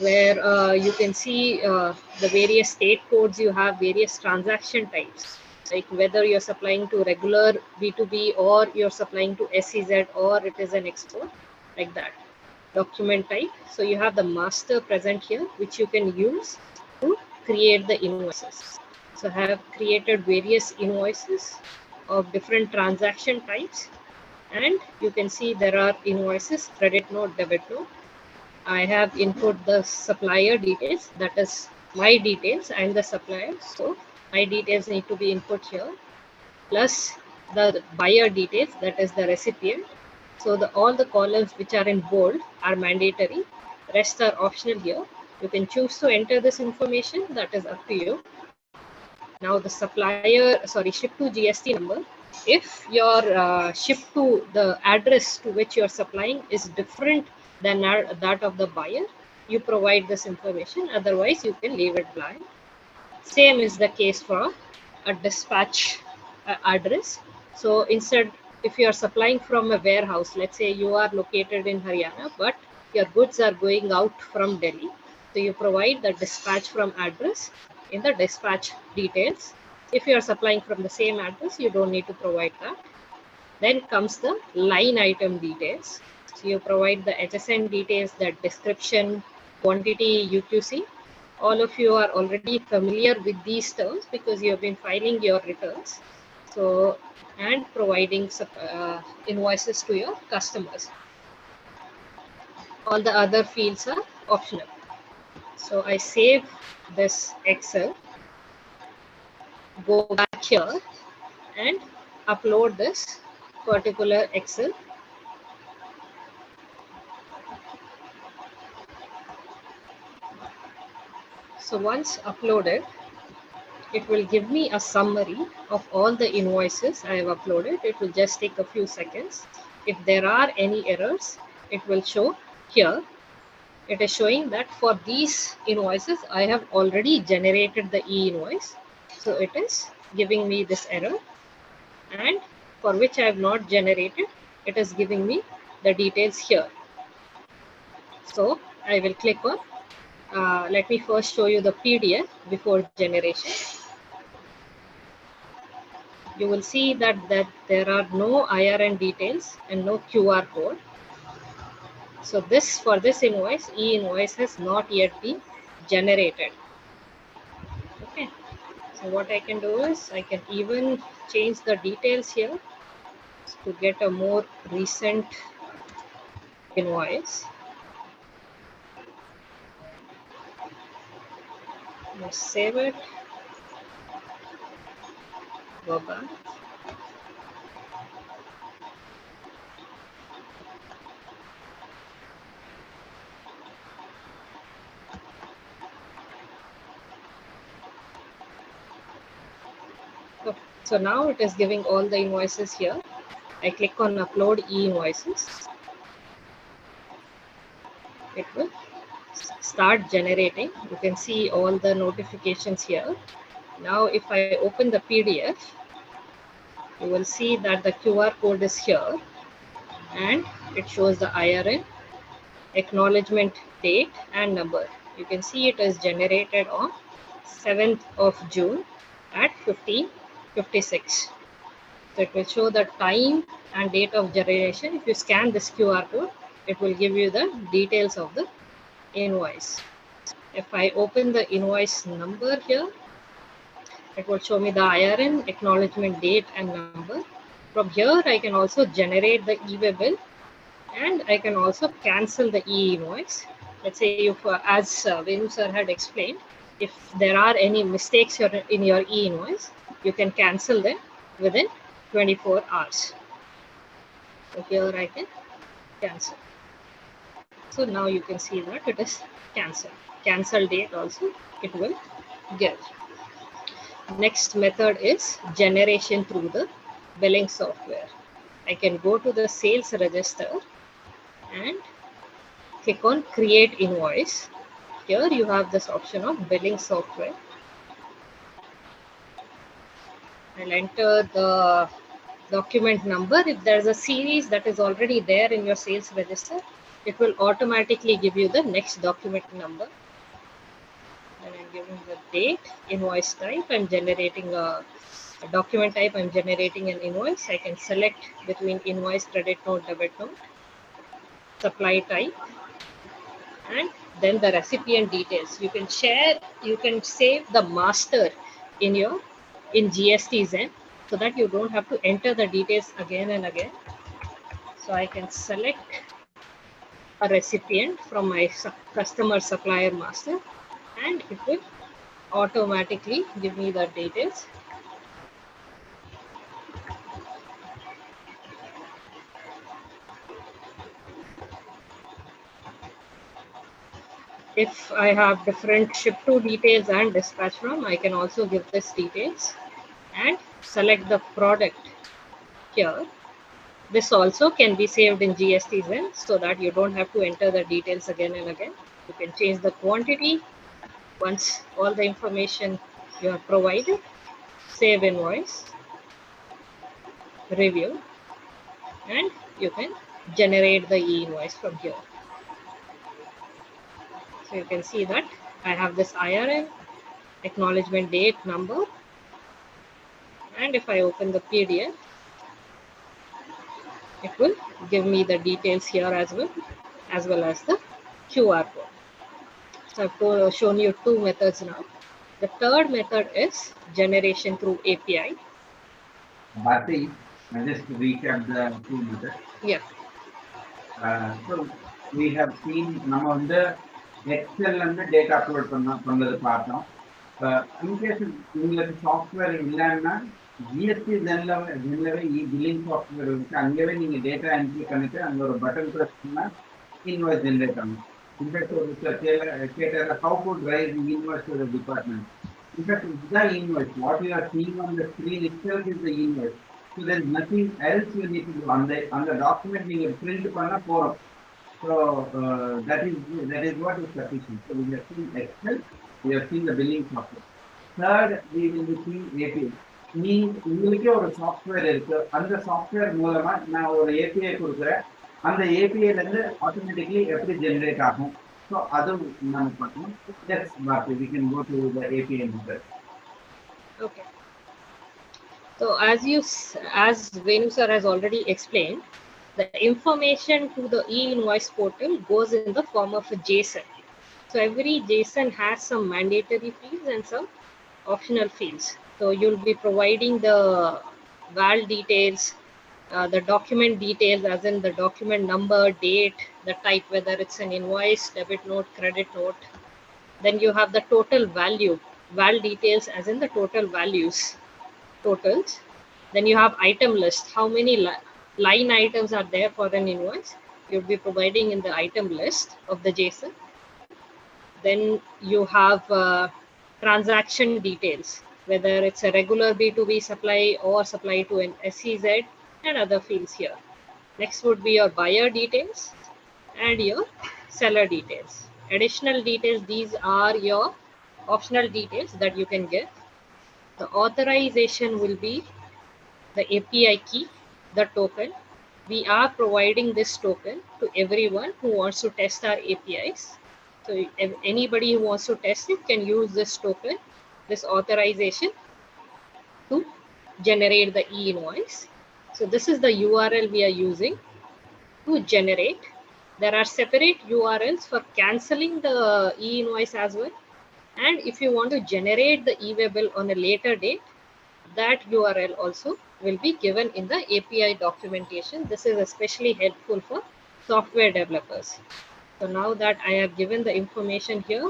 where you can see the various state codes you have, various transaction types, like whether you're supplying to regular B2B or you're supplying to SEZ or it is an export, like that. Document type. So you have the master present here, which you can use to create the invoices. So I have created various invoices of different transaction types. And you can see there are invoices, credit note, debit note. I have input the supplier details, that is my details. I am the supplier, so my details need to be input here. Plus the buyer details, that is the recipient. So all the columns which are in bold are mandatory. Rest are optional here. You can choose to enter this information, that is up to you. Now the ship to GST number. If your ship to the address to which you are supplying is different than that of the buyer, you provide this information. Otherwise, you can leave it blank. Same is the case for a dispatch address. So instead, if you are supplying from a warehouse, let's say you are located in Haryana, but your goods are going out from Delhi. So you provide the dispatch from address in the dispatch details. If you are supplying from the same address, you don't need to provide that. Then comes the line item details. So you provide the HSN details, the description, quantity, UQC. All of you are already familiar with these terms because you have been filing your returns. So, and providing invoices to your customers. All the other fields are optional. So I save this Excel, go back here and upload this particular Excel. So once uploaded, it will give me a summary of all the invoices I have uploaded. It will just take a few seconds. If there are any errors, it will show here. It is showing that for these invoices, I have already generated the e-invoice. So it is giving me this error. And for which I have not generated, it is giving me the details here. So I will click on, let me first show you the PDF before generation. You will see that there are no IRN details and no QR code. So this, for this invoice, e-invoice has not yet been generated. Okay. So what I can do is I can even change the details here to get a more recent invoice. Let's save it. Go back. So now it is giving all the invoices here. I click on upload e-invoices. It will start generating. You can see all the notifications here. Now if I open the PDF, you will see that the QR code is here and it shows the IRN, acknowledgement date and number. You can see it is generated on 7th of June at 15:56. So it will show the time and date of generation. If you scan this QR code, it will give you the details of the invoice. If I open the invoice number here, it will show me the IRN, acknowledgement date and number. From here, I can also generate the e-way bill and I can also cancel the e-invoice. Let's say if, as Venu sir had explained, if there are any mistakes in your e-invoice, you can cancel them within 24 hours. So here I can cancel. So now you can see that it is cancelled. Cancel date also it will give. Next method is generation through the billing software. I can go to the sales register and click on create invoice. Here you have this option of billing software. I'll enter the document number. If there's a series that is already there in your sales register, it will automatically give you the next document number. And I'm giving the date, invoice type, I'm generating a document type, I'm generating an invoice. I can select between invoice, credit note, debit note, supply type, and then the recipient details. You can share, you can save the master in GST Zen so that you don't have to enter the details again and again. So I can select a recipient from my customer supplier master and it will automatically give me the details. If I have different ship to details and dispatch from, I can also give this details and select the product here. This also can be saved in GST Zen so that you don't have to enter the details again and again. You can change the quantity once all the information you have provided, save invoice, review, and you can generate the e-invoice from here. So you can see that I have this IRN, acknowledgement date, number, and if I open the PDF, it will give me the details here as well as the QR code. So I've shown you two methods now. The third method is generation through API. Bharti, I just recap the two methods. Yeah. So we have seen now on the Excel and the data upload பண்ணது பார்த்தோம். In case உங்களுக்கு software இல்லைன்னா GST ஜென்லவே billing software இருக்கு. அங்கேயே நீங்க data entry பண்ணிட்டு அங்க ஒரு பட்டன் பிரஸ் பண்ணா இன்வாய்ஸ் ஜென்ரேட் ஆகும். In fact, how to drive the invoice to the department. In fact, it's the invoice. What you are seeing on the screen itself is the invoice. So there is nothing else you need to do. On the document you will print panna forum. So that is what is sufficient. So we have seen Excel, we have seen the billing software. Third, we will be seeing API. உங்களுக்கு ஒரு software இருக்கு, அந்த software மூலமா நான் ஒரு API கொடுக்குறேன், அந்த ஏபிஐல இருந்து ஆட்டோமேட்டிக்லி எப்படி ஜெனரேட் ஆகும். ஸோ அதுவும் நம்ம பார்க்கணும். Yes Bharathi, we can go to the API method. Okay. So as Venu sir has already explained, the information to the e-invoice portal goes in the form of a JSON. So every JSON has some mandatory fields and some optional fields. So you'll be providing the val details, the document details as in the document number, date, the type, whether it's an invoice, debit note, credit note. Then you have the total value, val details as in the total values, totals. Then you have item list, how many line items are there for an invoice. You'll be providing in the item list of the JSON. Then you have transaction details, whether it's a regular B2B supply or supply to an SEZ, and other fields here. Next would be your buyer details and your seller details. Additional details, these are your optional details that you can get. The authorization will be the API key, the token. We are providing this token to everyone who wants to test our APIs. So if anybody who wants to test it can use this token, this authorization, to generate the e-invoice. So this is the URL we are using to generate. There are separate URLs for canceling the e-invoice as well. And if you want to generate the e-waybill on a later date, that URL also will be given in the API documentation. This is especially helpful for software developers. So now that I have given the information here,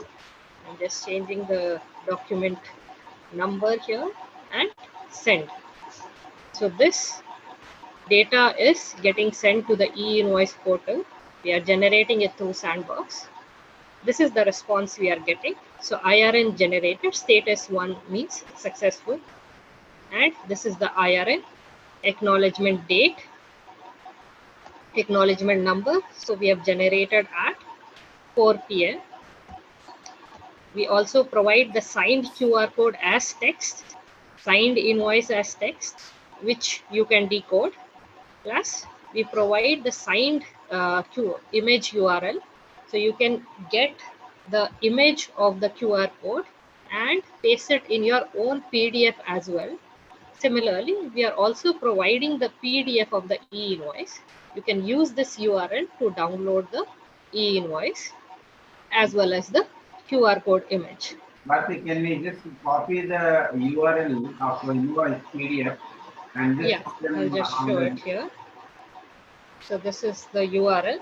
I'm just changing the document number here and send. So this data is getting sent to the e-invoice portal. We are generating it through Sandbox. This is the response we are getting. So IRN generated, status 1 means successful. And this is the IRN, acknowledgement date, acknowledgement number. So we have generated at 4 p.m. We also provide the signed QR code as text, signed invoice as text, which you can decode. Plus, we provide the signed image URL. So you can get the image of the QR code and paste it in your own PDF as well. Similarly, we are also providing the PDF of the e-invoice. You can use this URL to download the e-invoice as well as the QR code image. Bharti, can we just copy the URL of the invoice PDF and just I'll just show it here. So this is the URL.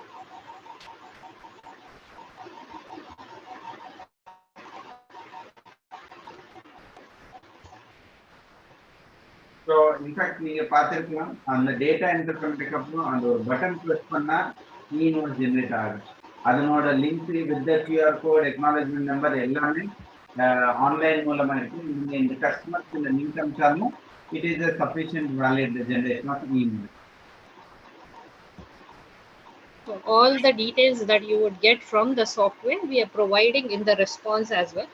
So in fact நீங்க பார்த்திருக்கலாம், அந்த data enter பண்றதுக்கு அப்புறம் அந்த ஒரு button press பண்ணா e-invoice generate ஆகும். அதனோட link with the QR code, acknowledgement number எல்லாமே ஆன்லைன் மூலமா இருக்கு. நீங்க இந்த கஸ்டமருக்கு இந்த லிங்க் அனுப்பிச்சாலும் it is a sufficient valid generation of e-invoice. So all the details that you would get from the software, we are providing in the response as well.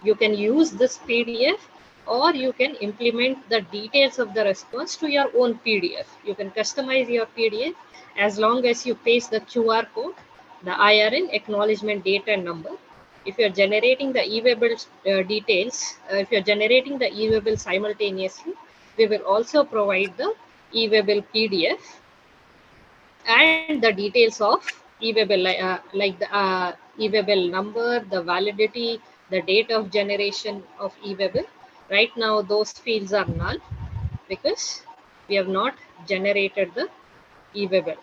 You can use this PDF or you can implement the details of the response to your own PDF. You can customize your PDF as long as you paste the QR code, the IRN, acknowledgement date and number. If you're generating the e-waybill details, if you're generating the e-waybill simultaneously, we will also provide the e-waybill PDF and the details of e-waybill, like the e-waybill number, the validity, the date of generation of e-waybill. Right now, those fields are null because we have not generated the e-waybill.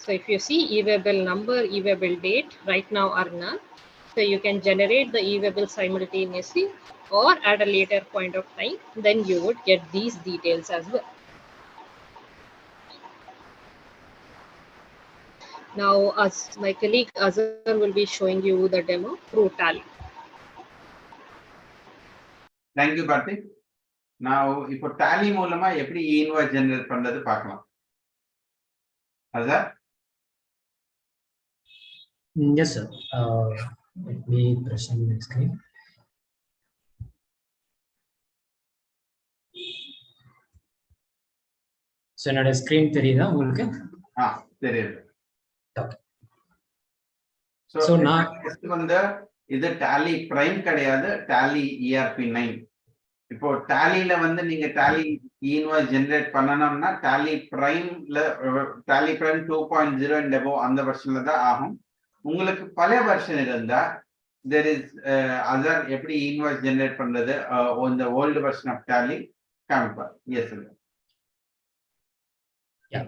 So if you see e-waybill number, e-waybill date right now are null. So you can generate the e-waybill simultaneously or at a later point of time, then you would get these details as well. Now, as my colleague Azhar will be showing you the demo through Tally. Thank you, Karthik. Now, இப்போ Tally மூலமா எப்படி e-invoice generate பண்றது பார்க்கலாம். Azhar? Yes, sir. Let me present my screen. So, என்னோட screen தெரியுதா உங்களுக்கு? தெரியுது. Okay. So நான் first வந்து இது Tally Prime கிடையாது, Tally ERP9. இப்போ Tallyல வந்து நீங்க Tally e-invoice generate பண்ணனும்னா Tally Primeல Tally Prime 2.0 and above அந்த வெர்ஷன்ல தான் ஆகும். உங்களுக்கு பழைய வெர்ஷன் இருந்தா there is other எப்படி e-invoice generate பண்றது on the old version of Tally காமிப்பார். Yes sir. Yeah.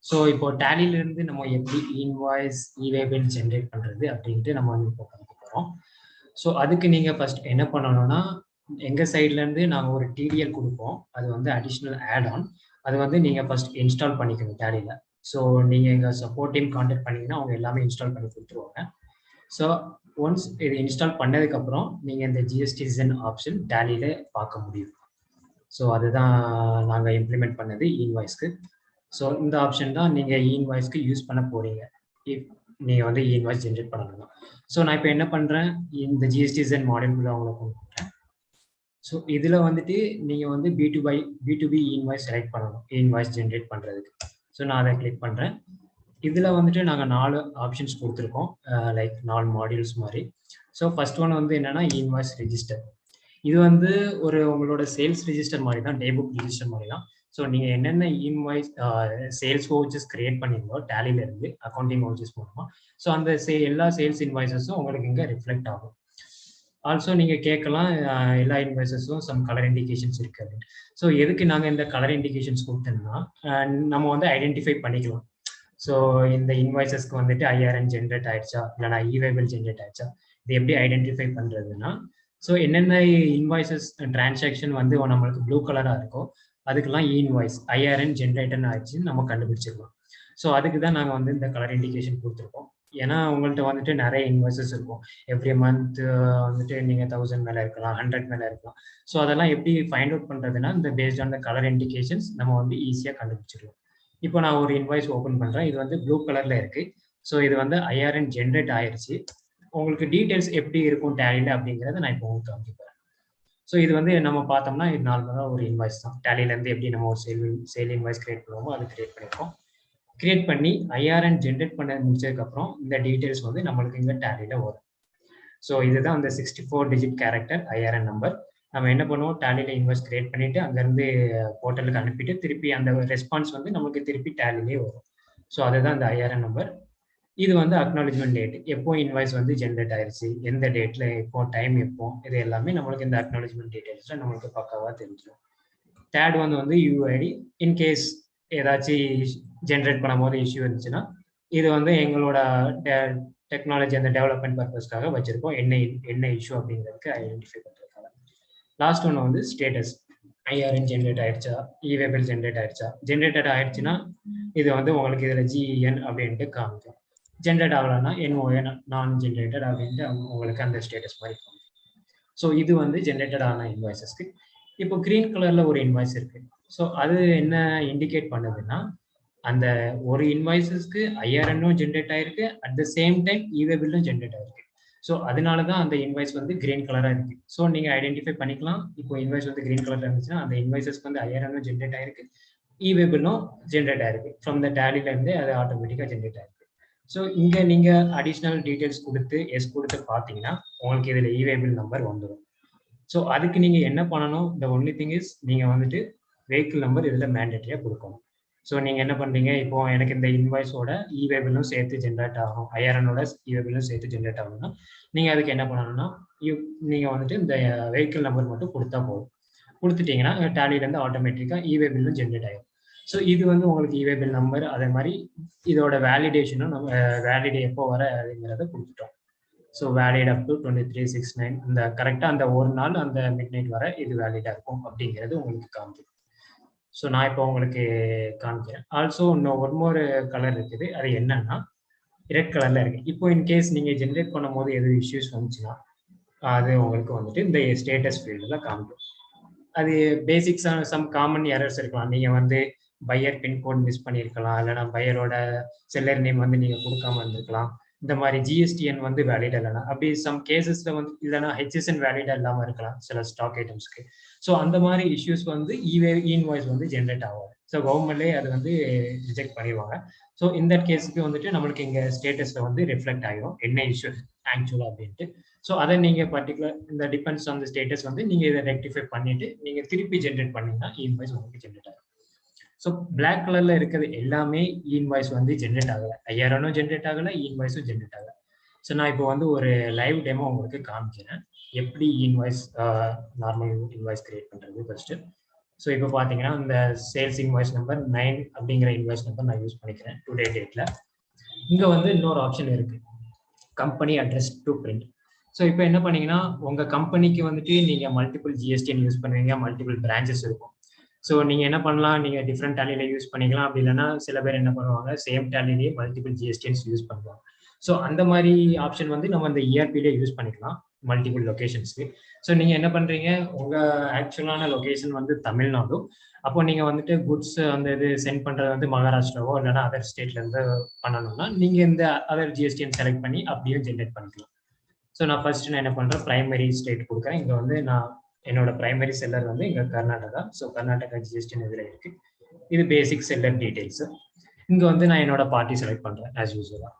So இப்போ Tallyல இருந்து நம்ம எப்படி இன்வாய்ஸ் e-waybill ஜெனரேட் பண்றது அப்படின்ட்டு நம்ம வந்து இப்போ பார்க்க போறோம். ஸோ அதுக்கு நீங்க ஃபர்ஸ்ட் என்ன பண்ணணும்னா எங்க சைட்ல இருந்து நாங்க ஒரு TDL கொடுப்போம். அது வந்து அடிஷனல் ஆட் ஆன். அது வந்து நீங்க ஃபர்ஸ்ட் இன்ஸ்டால் பண்ணிக்கணும் Tallyல. ஸோ நீங்க எங்க சப்போர்ட் டீம் கான்டாக்ட் பண்ணீங்கன்னா அவங்க எல்லாமே இன்ஸ்டால் பண்ணி கொடுத்துருவாங்க. ஸோ ஒன்ஸ் இது இன்ஸ்டால் பண்ணதுக்கு அப்புறம் நீங்க இந்த GSTZen ஆப்ஷன் Tallyல பார்க்க முடியும். ஸோ அதுதான் நாங்க இம்ப்ளிமெண்ட் பண்ணது இன்வாய்ஸ்க்கு. ஸோ இந்த ஆப்ஷன் தான் நீங்க இன்வாய்ஸ்க்கு யூஸ் பண்ண போறீங்க இஃப் நீங்க வந்து இன்வாய்ஸ் ஜென்ரேட் பண்ணணும். ஸோ நான் இப்போ என்ன பண்றேன், இந்த GSTZen மாடலுக்குள்ள அவங்களை கொண்டு போறேன். ஸோ இதுல வந்துட்டு நீங்க வந்து B2B இன்வாய்ஸ் செலக்ட் பண்ணணும் இன்வாய்ஸ் ஜென்ரேட் பண்றதுக்கு. ஸோ நான் அதை கிளிக் பண்றேன். இதுல வந்துட்டு நாங்க 4 ஆப்ஷன்ஸ் கொடுத்துருக்கோம், லைக் 4 மாடியூல்ஸ் மாதிரி. ஸோ ஃபர்ஸ்ட் ஒன் வந்து என்னன்னா இன்வாய்ஸ் ரெஜிஸ்டர். இது வந்து ஒரு உங்களோட சேல்ஸ் ரெஜிஸ்டர் மாதிரி தான், டே புக் ரெஜிஸ்டர் மாதிரி தான். ஸோ நீங்க என்னென்ன இன்வாய்ஸ் சேல்ஸ் வவுச்சர்ஸ் கிரியேட் பண்ணியிருந்தோ Tallyல இருந்து அக்கௌண்டிங் வவுச்சர்ஸ் மூலமா, ஸோ அந்த எல்லா சேல்ஸ் இன்வாய்ஸஸும் உங்களுக்கு இங்க ரிஃப்ளெக்ட் ஆகும். ஆல்சோ நீங்க கேட்கலாம் எல்லா இன்வாய்ஸஸும் சம் கலர் இண்டிகேஷன்ஸ் இருக்கு அப்படின்னு. ஸோ எதுக்கு நாங்க இந்த கலர் இண்டிகேஷன்ஸ் கொடுத்தோம்னா நம்ம வந்து ஐடென்டிஃபை பண்ணிக்கலாம். ஸோ இந்த இன்வாய்ஸஸ்க்கு வந்துட்டு IRN ஜென்ரேட் ஆயிடுச்சா இல்லைனா e-waybill ஜென்ரேட் ஆயிடுச்சா, இது எப்படி ஐடென்டிஃபை பண்றதுன்னா, ஸோ என்னென்ன இன்வாய்ஸஸ் டிரான்சாக்ஷன் வந்து நம்மளுக்கு ப்ளூ கலரா இருக்கோ அதுக்கெல்லாம் இன்வாய்ஸ் IRN ஜென்ரேட்னு ஆயிடுச்சுன்னு நம்ம கண்டுபிடிச்சிருக்கோம். ஸோ அதுக்கு தான் நாங்கள் வந்து இந்த கலர் இண்டிகேஷன் கொடுத்துருக்கோம். ஏன்னா உங்கள்கிட்ட வந்துட்டு நிறைய இன்வாய்ஸஸ் இருக்கும். எவ்ரி மந்த் வந்துட்டு நீங்கள் 1000 மேலே இருக்கலாம், 100 மேலே இருக்கலாம். ஸோ அதெல்லாம் எப்படி ஃபைண்ட் அவுட் பண்ணுறதுன்னா இந்த based on the colour indications நம்ம வந்து ஈஸியாக கண்டுபிடிச்சிருவோம். இப்போ நான் ஒரு இன்வாய்ஸ் ஓப்பன் பண்ணுறேன். இது வந்து ப்ளூ கலரில் இருக்குது. ஸோ இது வந்து IRN ஜென்ரேட் ஆயிடுச்சு. உங்களுக்கு டீட்டெயில்ஸ் எப்படி இருக்கும் Tallyல அப்படிங்கிறத நான் இப்போ உங்களுக்கு காமிப்பேன். ஸோ இது வந்து நம்ம பார்த்தோம்னா இது நார்மலாக ஒரு இன்வாய்ஸ் தான். Tallyலேருந்து எப்படி நம்ம ஒரு சேல் இன்வாய்ஸ் கிரியேட் பண்ணுவோமோ அது கிரியேட் பண்ணியிருக்கோம். கிரியேட் பண்ணி IRN ஜென்ரேட் பண்ண முடிச்சதுக்கப்புறம் இந்த டீட்டெயில்ஸ் வந்து நம்மளுக்கு இங்கே Tallyல வரும். ஸோ இதுதான் அந்த 64 டிஜிட் கேரக்டர் IRN நம்பர். நம்ம என்ன பண்ணுவோம், Tallyல இன்வாய்ஸ் கிரியேட் பண்ணிட்டு அங்கேருந்து போர்ட்டலுக்கு அனுப்பிட்டு திருப்பி அந்த ரெஸ்பான்ஸ் வந்து நமக்கு திருப்பி Tallyலே வரும். ஸோ அதுதான் இந்த IRN நம்பர். இது வந்து அக்னாலஜ்மெண்ட் டேட், எப்போ இன்வாய்ஸ் வந்து ஜென்ரேட் ஆயிருச்சு, எந்த டேட்ல, எப்போ, டைம் எப்போ, இது எல்லாமே நம்மளுக்கு இந்த அக்னாலஜ்மெண்ட் டீடைல்ஸ்ல நம்மளுக்கு பக்காவா தெரிஞ்சிடும். தேர்ட் வந்து UID. இன்கேஸ் ஏதாச்சும் ஜென்ரேட் பண்ணும்போது இஷ்யூ இருந்துச்சுன்னா இது வந்து எங்களோட டெக்னாலஜி அந்த டெவலப்மெண்ட் பர்பஸ்க்காக வச்சிருக்கோம், என்ன இஷ்யூ அப்படிங்கிறதுக்கு ஐடென்டிஃபை பண்றதுக்காக. லாஸ்ட் ஒன்று வந்து ஸ்டேட்டஸ், IRN ஜென்ரேட் ஆயிடுச்சா, e-waybill ஜென்ரேட் ஆயிடுச்சா. ஜென்ரேட்டட் ஆயிடுச்சுன்னா இது வந்து உங்களுக்கு இதில் GEN அப்படின்ட்டு காமிக்கும். ஜென்ரேட் ஆகலன்னா NON நான் ஜென்ரேட்டட் அப்படின்ட்டு உங்களுக்கு அந்த ஸ்டேட்டஸ் மாதிரி காமிக்கும். ஸோ இது வந்து ஜென்ரேட்டட் ஆன இன்வாய்ஸஸ்க்கு. இப்போ கிரீன் கலர்ல ஒரு இன்வாய்ஸ் இருக்கு. ஸோ அது என்ன இண்டிகேட் பண்ணுதுன்னா, அந்த ஒரு இன்வாய்ஸஸ்க்கு IRN-ம் ஜென்ரேட் ஆயிருக்கு, அட் த சேம் டைம் e-waybill-ம் ஜென்ரேட் ஆயிருக்கு. ஸோ அதனால தான் அந்த இன்வாய்ஸ் வந்து கிரீன் கலரா இருக்கு. ஸோ நீங்க ஐடென்டிஃபை பண்ணிக்கலாம். இப்போ இன்வாய்ஸ் வந்து கிரீன் கலர்ல இருந்துச்சுன்னா அந்த இன்வாய்ஸஸ்க்கு வந்து IRN-ம் ஜென்ரேட் ஆயிருக்கு, e-waybill-ம் ஜென்ரேட் ஆயிருக்கு. ஃப்ரம் த Tallyல இருந்து அது ஆட்டோமேட்டிக்கா ஜென்ரேட் ஆயிருக்கு. ஸோ இங்க நீங்க அடிஷனல் டீடைல்ஸ் கொடுத்து எஸ் கொடுத்து பார்த்தீங்கன்னா உங்களுக்கு இதுல e-waybill நம்பர் வந்துடும். ஸோ அதுக்கு நீங்க என்ன பண்ணணும், the only thing is நீங்க வந்துட்டு வெஹிக்கிள் நம்பர் இதுல மேண்டேட்டரியா கொடுக்கணும். ஸோ நீங்க என்ன பண்றீங்க, இப்போ எனக்கு இந்த இன்வாய்ஸோட e-waybill-ம் சேர்த்து ஜென்ரேட் ஆகும், IRN-ஓட e-waybill-ம் சேர்த்து ஜென்ரேட் ஆகும்னா நீங்க அதுக்கு என்ன பண்ணணும்னா நீங்க வந்துட்டு இந்த வெஹிக்கிள் நம்பர் மட்டும் கொடுத்தா போதும். கொடுத்துட்டீங்கன்னா Tallyல இருந்து ஆட்டோமேட்டிக்கா e-waybill-ம் ஜென்ரேட் ஆகும். ஸோ இது வந்து உங்களுக்கு e-waybill நம்பர். அதே மாதிரி இதோட வேலிடேஷனும் நம்ம வேலிட் எப்போ வர அப்படிங்கிறத கொடுத்துட்டோம். ஸோ வேலிட் அப் டு 23/6/9 இந்த கரெக்டாக அந்த ஒரு நாள் அந்த மிட் நைட் வர இது வேலிடா இருக்கும் அப்படிங்கிறது உங்களுக்கு காமிக்கும். ஸோ நான் இப்போ உங்களுக்கு காமிக்கிறேன். ஆல்சோ இன்னும் ஒரு கலர் இருக்குது. அது என்னன்னா ரெட் கலர்ல இருக்கு. இப்போ இன்கேஸ் நீங்க ஜென்ரேட் பண்ணும்போது எதுவும் இஷ்யூஸ் வந்துச்சுன்னா அது உங்களுக்கு வந்துட்டு இந்த ஸ்டேட்டஸ் ஃபீல்டில் காமிக்கும். அது பேசிக்ஸான சம் காமன் எரர்ஸ் இருக்கலாம். நீங்க வந்து பையர் பின்கோட் மிஸ் பண்ணியிருக்கலாம், இல்லைனா பையரோட செல்லர் நேம் வந்து நீங்க கொடுக்காம இருந்திருக்கலாம். இந்த மாதிரி ஜிஎஸ்டிஎன் வந்து வேலிட் இல்லைனா அப்படி சம் கேசஸ்ல வந்து இல்லைனா ஹெச்எஸ்என் வேலிடா இல்லாம இருக்கலாம் சில ஸ்டாக் ஐட்டம்ஸ்க்கு. ஸோ அந்த மாதிரி இஷ்யூஸ் வந்து இன்வாய்ஸ் வந்து ஜென்ரேட் ஆகாது. ஸோ கவர்மெண்ட்லேயே அது வந்து ரிஜெக்ட் பண்ணிடுவாங்க. ஸோ இந்த கேஸுக்கு வந்துட்டு நம்மளுக்கு இங்கே ஸ்டேட்டஸ்ல வந்து ரிஃப்ளெக்ட் ஆகிடும் என்ன இஷ்யூ ஆக்சுவலா அப்படின்ட்டு. ஸோ அதை நீங்க பர்டிகுலர் இந்த டிபெண்ட்ஸ் ஆன் த ஸ்டேட்டஸ் வந்து நீங்க இதை ரெக்டிஃபை பண்ணிட்டு நீங்க திருப்பி ஜென்ரேட் பண்ணீங்கன்னா இன்வாய்ஸ் உங்களுக்கு ஜென்ரேட் ஆகும். ஸோ பிளாக் கலர்ல இருக்கிறது எல்லாமே இன்வாய்ஸ் வந்து ஜென்ரேட் ஆகலை. 5000 ஜென்ரேட் ஆகலை, இன்வாய்ஸும் ஜென்ரேட் ஆகலை. ஸோ நான் இப்போ வந்து ஒரு லைவ் டெமோ உங்களுக்கு காமிக்கிறேன் எப்படி இன்வாய்ஸ் நார்மல் இன்வாய்ஸ் கிரியேட் பண்றது ஃபர்ஸ்ட். ஸோ இப்போ பார்த்தீங்கன்னா இந்த சேல்ஸ் இன்வாய்ஸ் நம்பர் 9 அப்படிங்கிற இன்வாய்ஸ் நம்பர் நான் யூஸ் பண்ணிக்கிறேன் டுடே டேட்ல. இங்கே வந்து இன்னொரு ஆப்ஷன் இருக்கு, company address to print. So இப்போ என்ன பண்ணீங்கன்னா உங்க கம்பெனிக்கு வந்துட்டு நீங்க மல்டிபிள் ஜிஎஸ்டிஎன் யூஸ் பண்ணுவீங்க, மல்டிபிள் பிரான்ச்சஸ் இருக்கும். ஸோ நீங்க என்ன பண்ணலாம், நீங்க டிஃப்ரெண்ட் டேலியில யூஸ் பண்ணிக்கலாம். அப்படி இல்லைன்னா சில பேர் என்ன பண்ணுவாங்க, சேம் டேலிலேயே மல்டிபிள் ஜிஎஸ்டிஎன்ஸ் யூஸ் பண்ணுவாங்க. ஸோ அந்த மாதிரி ஆப்ஷன் வந்து நம்ம இந்த இஆர்பிலே யூஸ் பண்ணிக்கலாம் மல்டிபிள் லொகேஷன்ஸ்க்கு. ஸோ நீங்க என்ன பண்றீங்க, உங்க ஆக்சுவலான லொகேஷன் வந்து தமிழ்நாடு, அப்போ நீங்க வந்துட்டு குட்ஸ் அந்த இது சென்ட் பண்றது வந்து மகாராஷ்டிராவோ இல்லைன்னா அதர் ஸ்டேட்ல இருந்து பண்ணணும்னா நீங்க இந்த அதர் ஜிஎஸ்டிஎன் செலக்ட் பண்ணி அப்படியும் ஜென்ரேட் பண்ணிக்கலாம். ஸோ நான் ஃபர்ஸ்ட் நான் என்ன பண்றேன், பிரைமரி ஸ்டேட் கொடுக்குறேன். இங்க வந்து நான் என்னோட பிரைமரி செல்லர் வந்து இங்க கர்நாடகா. ஸோ கர்நாடகா ஜிஎஸ்டிஎன் இதுல இருக்கு. இது பேசிக் செல்லர் டீடைல்ஸ். இங்க வந்து நான் என்னோட பார்ட்டி செலக்ட் பண்றேன் ஆஸ் யூஸ்வலா.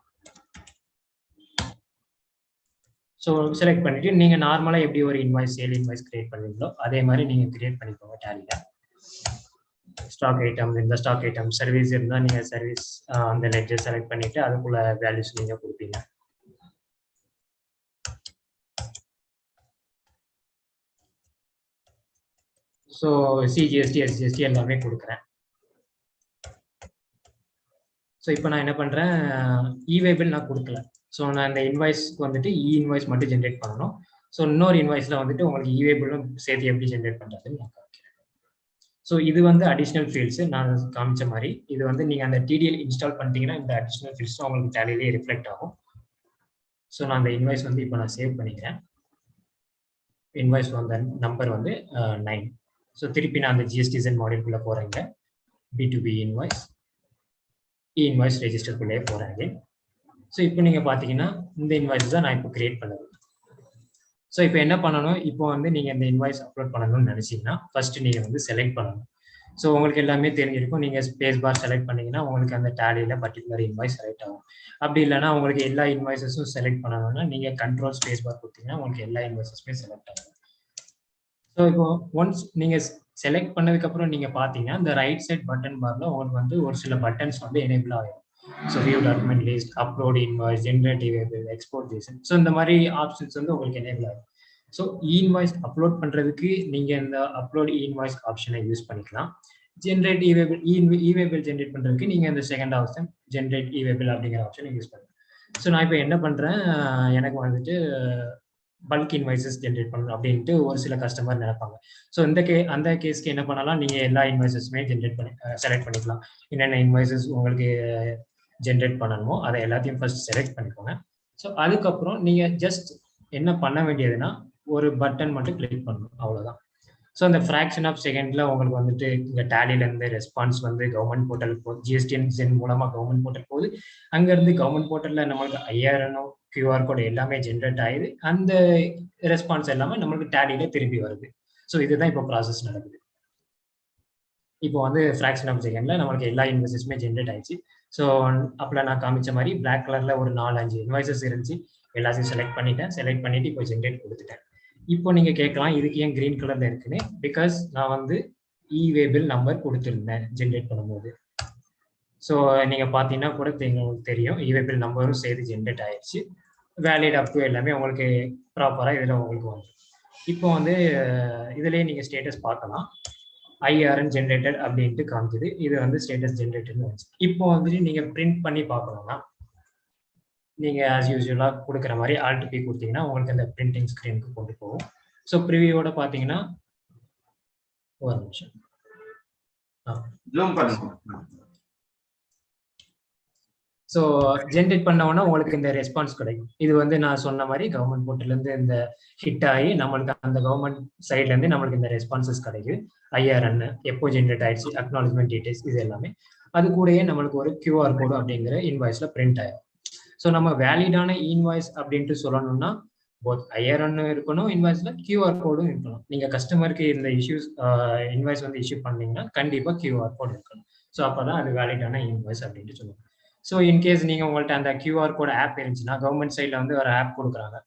ஸோ செலக்ட் பண்ணிட்டு நீங்க நார்மலா எப்படி ஒரு இன்வாய்ஸ் சேல் இன்வாய்ஸ் கிரியேட் பண்ணுவீங்களோ அதே மாதிரி நீங்க கிரியேட் பண்ணிக்கோங்க டேலில. ஸ்டாக் ஐட்டம், இந்த ஸ்டாக் ஐட்டம் சர்வீஸ் இருந்தா நீங்க சர்வீஸ் அந்த லெட்ஜர் செலக்ட் பண்ணிட்டு அதுக்குள்ள வேல்யூஸ் நீங்க கொடுப்பீங்க. ஸோ சிஜிஎஸ்டி எஸ்ஜிஎஸ்டி எல்லாமே கொடுக்குறேன். ஸோ இப்போ நான் என்ன பண்ணுறேன், இவேபிள் நான் கொடுக்கல. ஸோ நான் இந்த இன்வாய்ஸ்க்கு வந்துட்டு இன்வாய்ஸ் மட்டும் ஜென்ரேட் பண்ணணும். ஸோ இன்னொரு இன்வாய்ஸில் வந்துட்டு உங்களுக்கு இவேபிளும் சேர்த்து எப்படி ஜென்ரேட் பண்ணுறதுன்னு நான் காமிக்கிறேன். ஸோ இது வந்து அடிஷ்னல் ஃபீல்ட்ஸ் நான் காமிச்ச மாதிரி. இது வந்து நீங்கள் அந்த டிடிஎல் இன்ஸ்டால் பண்ணிட்டீங்கன்னா இந்த அடிஷ்னல் ஃபீல்ட்ஸ் உங்களுக்கு டேலியிலே ரிஃப்ளெக்ட் ஆகும். ஸோ நான் அந்த இன்வாய்ஸ் வந்து இப்போ நான் சேவ் பண்ணிக்கிறேன். இன்வாய்ஸ் வந்த நம்பர் வந்து 9. ஸோ திருப்பி நான் அந்த ஜிஎஸ்டிசன் மாடியூல்குள்ளே போகிறேங்க. B2B இன்வாய்ஸ், இன்வாய்ஸ் ரெஜிஸ்டருக்குள்ளே போகிறாங்க. ஸோ இப்போ நீங்கள் பார்த்தீங்கன்னா இந்த இன்வாய்ஸ் தான் நான் இப்போ கிரியேட் பண்ணது. ஸோ இப்போ என்ன பண்ணணும், இப்போ வந்து நீங்கள் இந்த இன்வாய்ஸ் அப்லோட் பண்ணணும்னு நினச்சிங்கன்னா ஃபர்ஸ்ட் நீங்கள் வந்து செலக்ட் பண்ணணும். ஸோ உங்களுக்கு எல்லாமே தெரிஞ்சிருக்கும். நீங்கள் ஸ்பேஸ் பார் செலக்ட் பண்ணீங்கன்னா உங்களுக்கு அந்த டேலியில் பர்டிகுலர் இன்வாய்ஸ் செலக்ட் ஆகும். அப்படி இல்லைன்னா உங்களுக்கு எல்லா இன்வாய்ஸஸும் செலக்ட் பண்ணணும்னா நீங்கள் கண்ட்ரோல் ஸ்பேஸ் பார் கொடுத்தீங்கன்னா உங்களுக்கு எல்லா இன்வாய்ஸஸுமே செலக்ட் ஆகும். ஸோ இப்போ ஒன்ஸ் நீங்கள் செலக்ட் பண்ணதுக்கப்புறம் நீங்கள் பார்த்தீங்கன்னா இந்த ரைட் சைட் பட்டன் பார்ல உங்களுக்கு வந்து ஒரு சில பட்டன்ஸ் வந்து எனேபிள் ஆகும். So view document list, upload invoice, generate e-way bill, export Jason. So இந்த மாதிரி ஆப்ஷன்ஸ் வந்து உங்களுக்கு எனேபிள் ஆகும். ஸோ இன்வாய்ஸ் அப்லோட் பண்ணுறதுக்கு நீங்கள் இந்த அப்லோட் இன்வாய்ஸ் ஆப்ஷனை யூஸ் பண்ணிக்கலாம். ஜென்ரேட் இவேபிள் இவேபிள் ஜென்ரேட் பண்ணுறதுக்கு நீங்கள் இந்த செகண்ட் ஆப்ஷன் ஜென்ரேட் இவேபிள் அப்படிங்கிற ஆப்ஷனை யூஸ் பண்ணுங்க. ஸோ நான் இப்போ என்ன பண்ணுறேன், எனக்கு வந்துட்டு பல்க் இன்வாய்சஸ் ஜென்ரேட் பண்ணணும் அப்படின்ட்டு ஒரு சில கஸ்டமர் நினைப்பாங்க. ஸோ அந்த கேஸ்க்கு என்ன பண்ணலாம், நீங்கள் எல்லா இன்வாய்சஸுமே ஜென்ரேட் பண்ணி செலக்ட் பண்ணிக்கலாம். என்னென்ன இன்வாய்சஸ் உங்களுக்கு ஜென்ரேட் பண்ணணுமோ அதை எல்லாத்தையும் ஃபர்ஸ்ட் செலக்ட் பண்ணிக்கோங்க. ஸோ அதுக்கப்புறம் நீங்கள் ஜஸ்ட் என்ன பண்ண வேண்டியதுன்னா ஒரு பட்டன் மட்டும் கிளிக் பண்ணணும், அவ்வளோதான். ஸோ அந்த ஃப்ராக்ஷன் ஆஃப் செகண்ட்ல உங்களுக்கு வந்துட்டு இங்கே டேலியிலேருந்து ரெஸ்பான்ஸ் வந்து கவர்மெண்ட் போர்ட்டல் போகுது, ஜிஎஸ்டிஎன் மூலமாக கவர்மெண்ட் போர்ட்டல் போகுது. அங்கேருந்து கவர்மெண்ட் போர்ட்டலில் நம்மளுக்கு 5000 QR கோட் எல்லாமே ஜென்ரேட் ஆகுது. அந்த ரெஸ்பான்ஸ் எல்லாமே நம்மளுக்கு டேலியில திரும்பி வருது. ஸோ இதுதான் இப்போ ப்ராசஸ் நடக்குது. இப்போ வந்து ஃப்ராக்ஷன் ஆஃப் செகண்ட்ல நம்மளுக்கு எல்லா இன்வாய்ஸஸுமே ஜென்ரேட் ஆயிடுச்சு. ஸோ அப்போ நான் காமிச்ச மாதிரி பிளாக் கலர்ல ஒரு 4-5 இன்வாய்சஸ் இருந்துச்சு. எல்லாத்தையும் செலக்ட் பண்ணிட்டு இப்போ ஜென்ரேட் கொடுத்துட்டேன். இப்போ நீங்க கேட்கலாம் இதுக்கு ஏன் கிரீன் கலர்ல இருக்குன்னு. பிகாஸ் நான் வந்து இவேபிள் நம்பர் கொடுத்துருந்தேன் ஜென்ரேட் பண்ணும்போது. ஸோ நீங்க பார்த்தீங்கன்னா கூட உங்களுக்கு தெரியும் இவேபிள் நம்பரும் சேர்த்து ஜென்ரேட் ஆயிடுச்சு. வேலிட் அப் டு எல்லாமே உங்களுக்கு ப்ராப்பராக இதில் உங்களுக்கு வந்து இப்போ வந்து இதுலேயே நீங்கள் ஸ்டேட்டஸ் பார்க்கலாம். IRN ஜென்ரேட்டட் அப்படின்ட்டு காமிக்குது. இது வந்து ஸ்டேட்டஸ் ஜென்ரேட்டட்னு வந்துச்சு. இப்போ வந்துட்டு நீங்கள் பிரிண்ட் பண்ணி பார்க்கணும்னா நீங்கள் ஆஸ் யூஸ்வலாக கொடுக்குற மாதிரி Alt+P கொடுத்தீங்கன்னா உங்களுக்கு அந்த பிரிண்டிங் ஸ்க்ரீனுக்கு கொண்டு போகும். ஸோ ப்ரிவியூவோட பார்த்தீங்கன்னா ஒரு நிமிஷம் ஜூம் பண்ணுங்க. ஸோ ஜென்ரேட் பண்ணோன்னா உங்களுக்கு இந்த ரெஸ்பான்ஸ் கிடைக்கும். இது வந்து நான் சொன்ன மாதிரி கவர்மெண்ட் போர்ட்டல்லேருந்து இந்த ஹிட் ஆகி நம்மளுக்கு அந்த கவர்மெண்ட் சைட்லேருந்து நம்மளுக்கு இந்த ரெஸ்பான்சஸ் கிடைக்குது. IRN எப்போ ஜென்ரேட் ஆயிடுச்சு, அக்னாலஜ்மெண்ட் டீடைல்ஸ், இது எல்லாமே. அது கூடயே நம்மளுக்கு ஒரு QR கோடு அப்படிங்கிற இன்வாய்ஸில் பிரிண்ட் ஆயிடும். ஸோ நம்ம வேலிடான இன்வாய்ஸ் அப்படின்ட்டு சொல்லணும்னா போத் IRN இருக்கணும், இன்வாய்ஸில் QR கோடும் இருக்கணும். நீங்கள் கஸ்டமருக்கு இந்த இஷ்யூஸ் இன்வாய்ஸ் வந்து இஷ்யூ பண்ணீங்கன்னா கண்டிப்பாக QR கோடு இருக்கணும். ஸோ அப்போ தான் அது வேலிடான இன்வாய்ஸ் அப்படின்ட்டு சொல்லுவாங்க. ஸோ இன்கேஸ் நீங்கள் உங்கள்கிட்ட அந்த QR கோட் ஆப் இருந்துச்சுன்னா கவர்மெண்ட் சைடில் வந்து ஒரு ஆப் கொடுக்குறாங்க.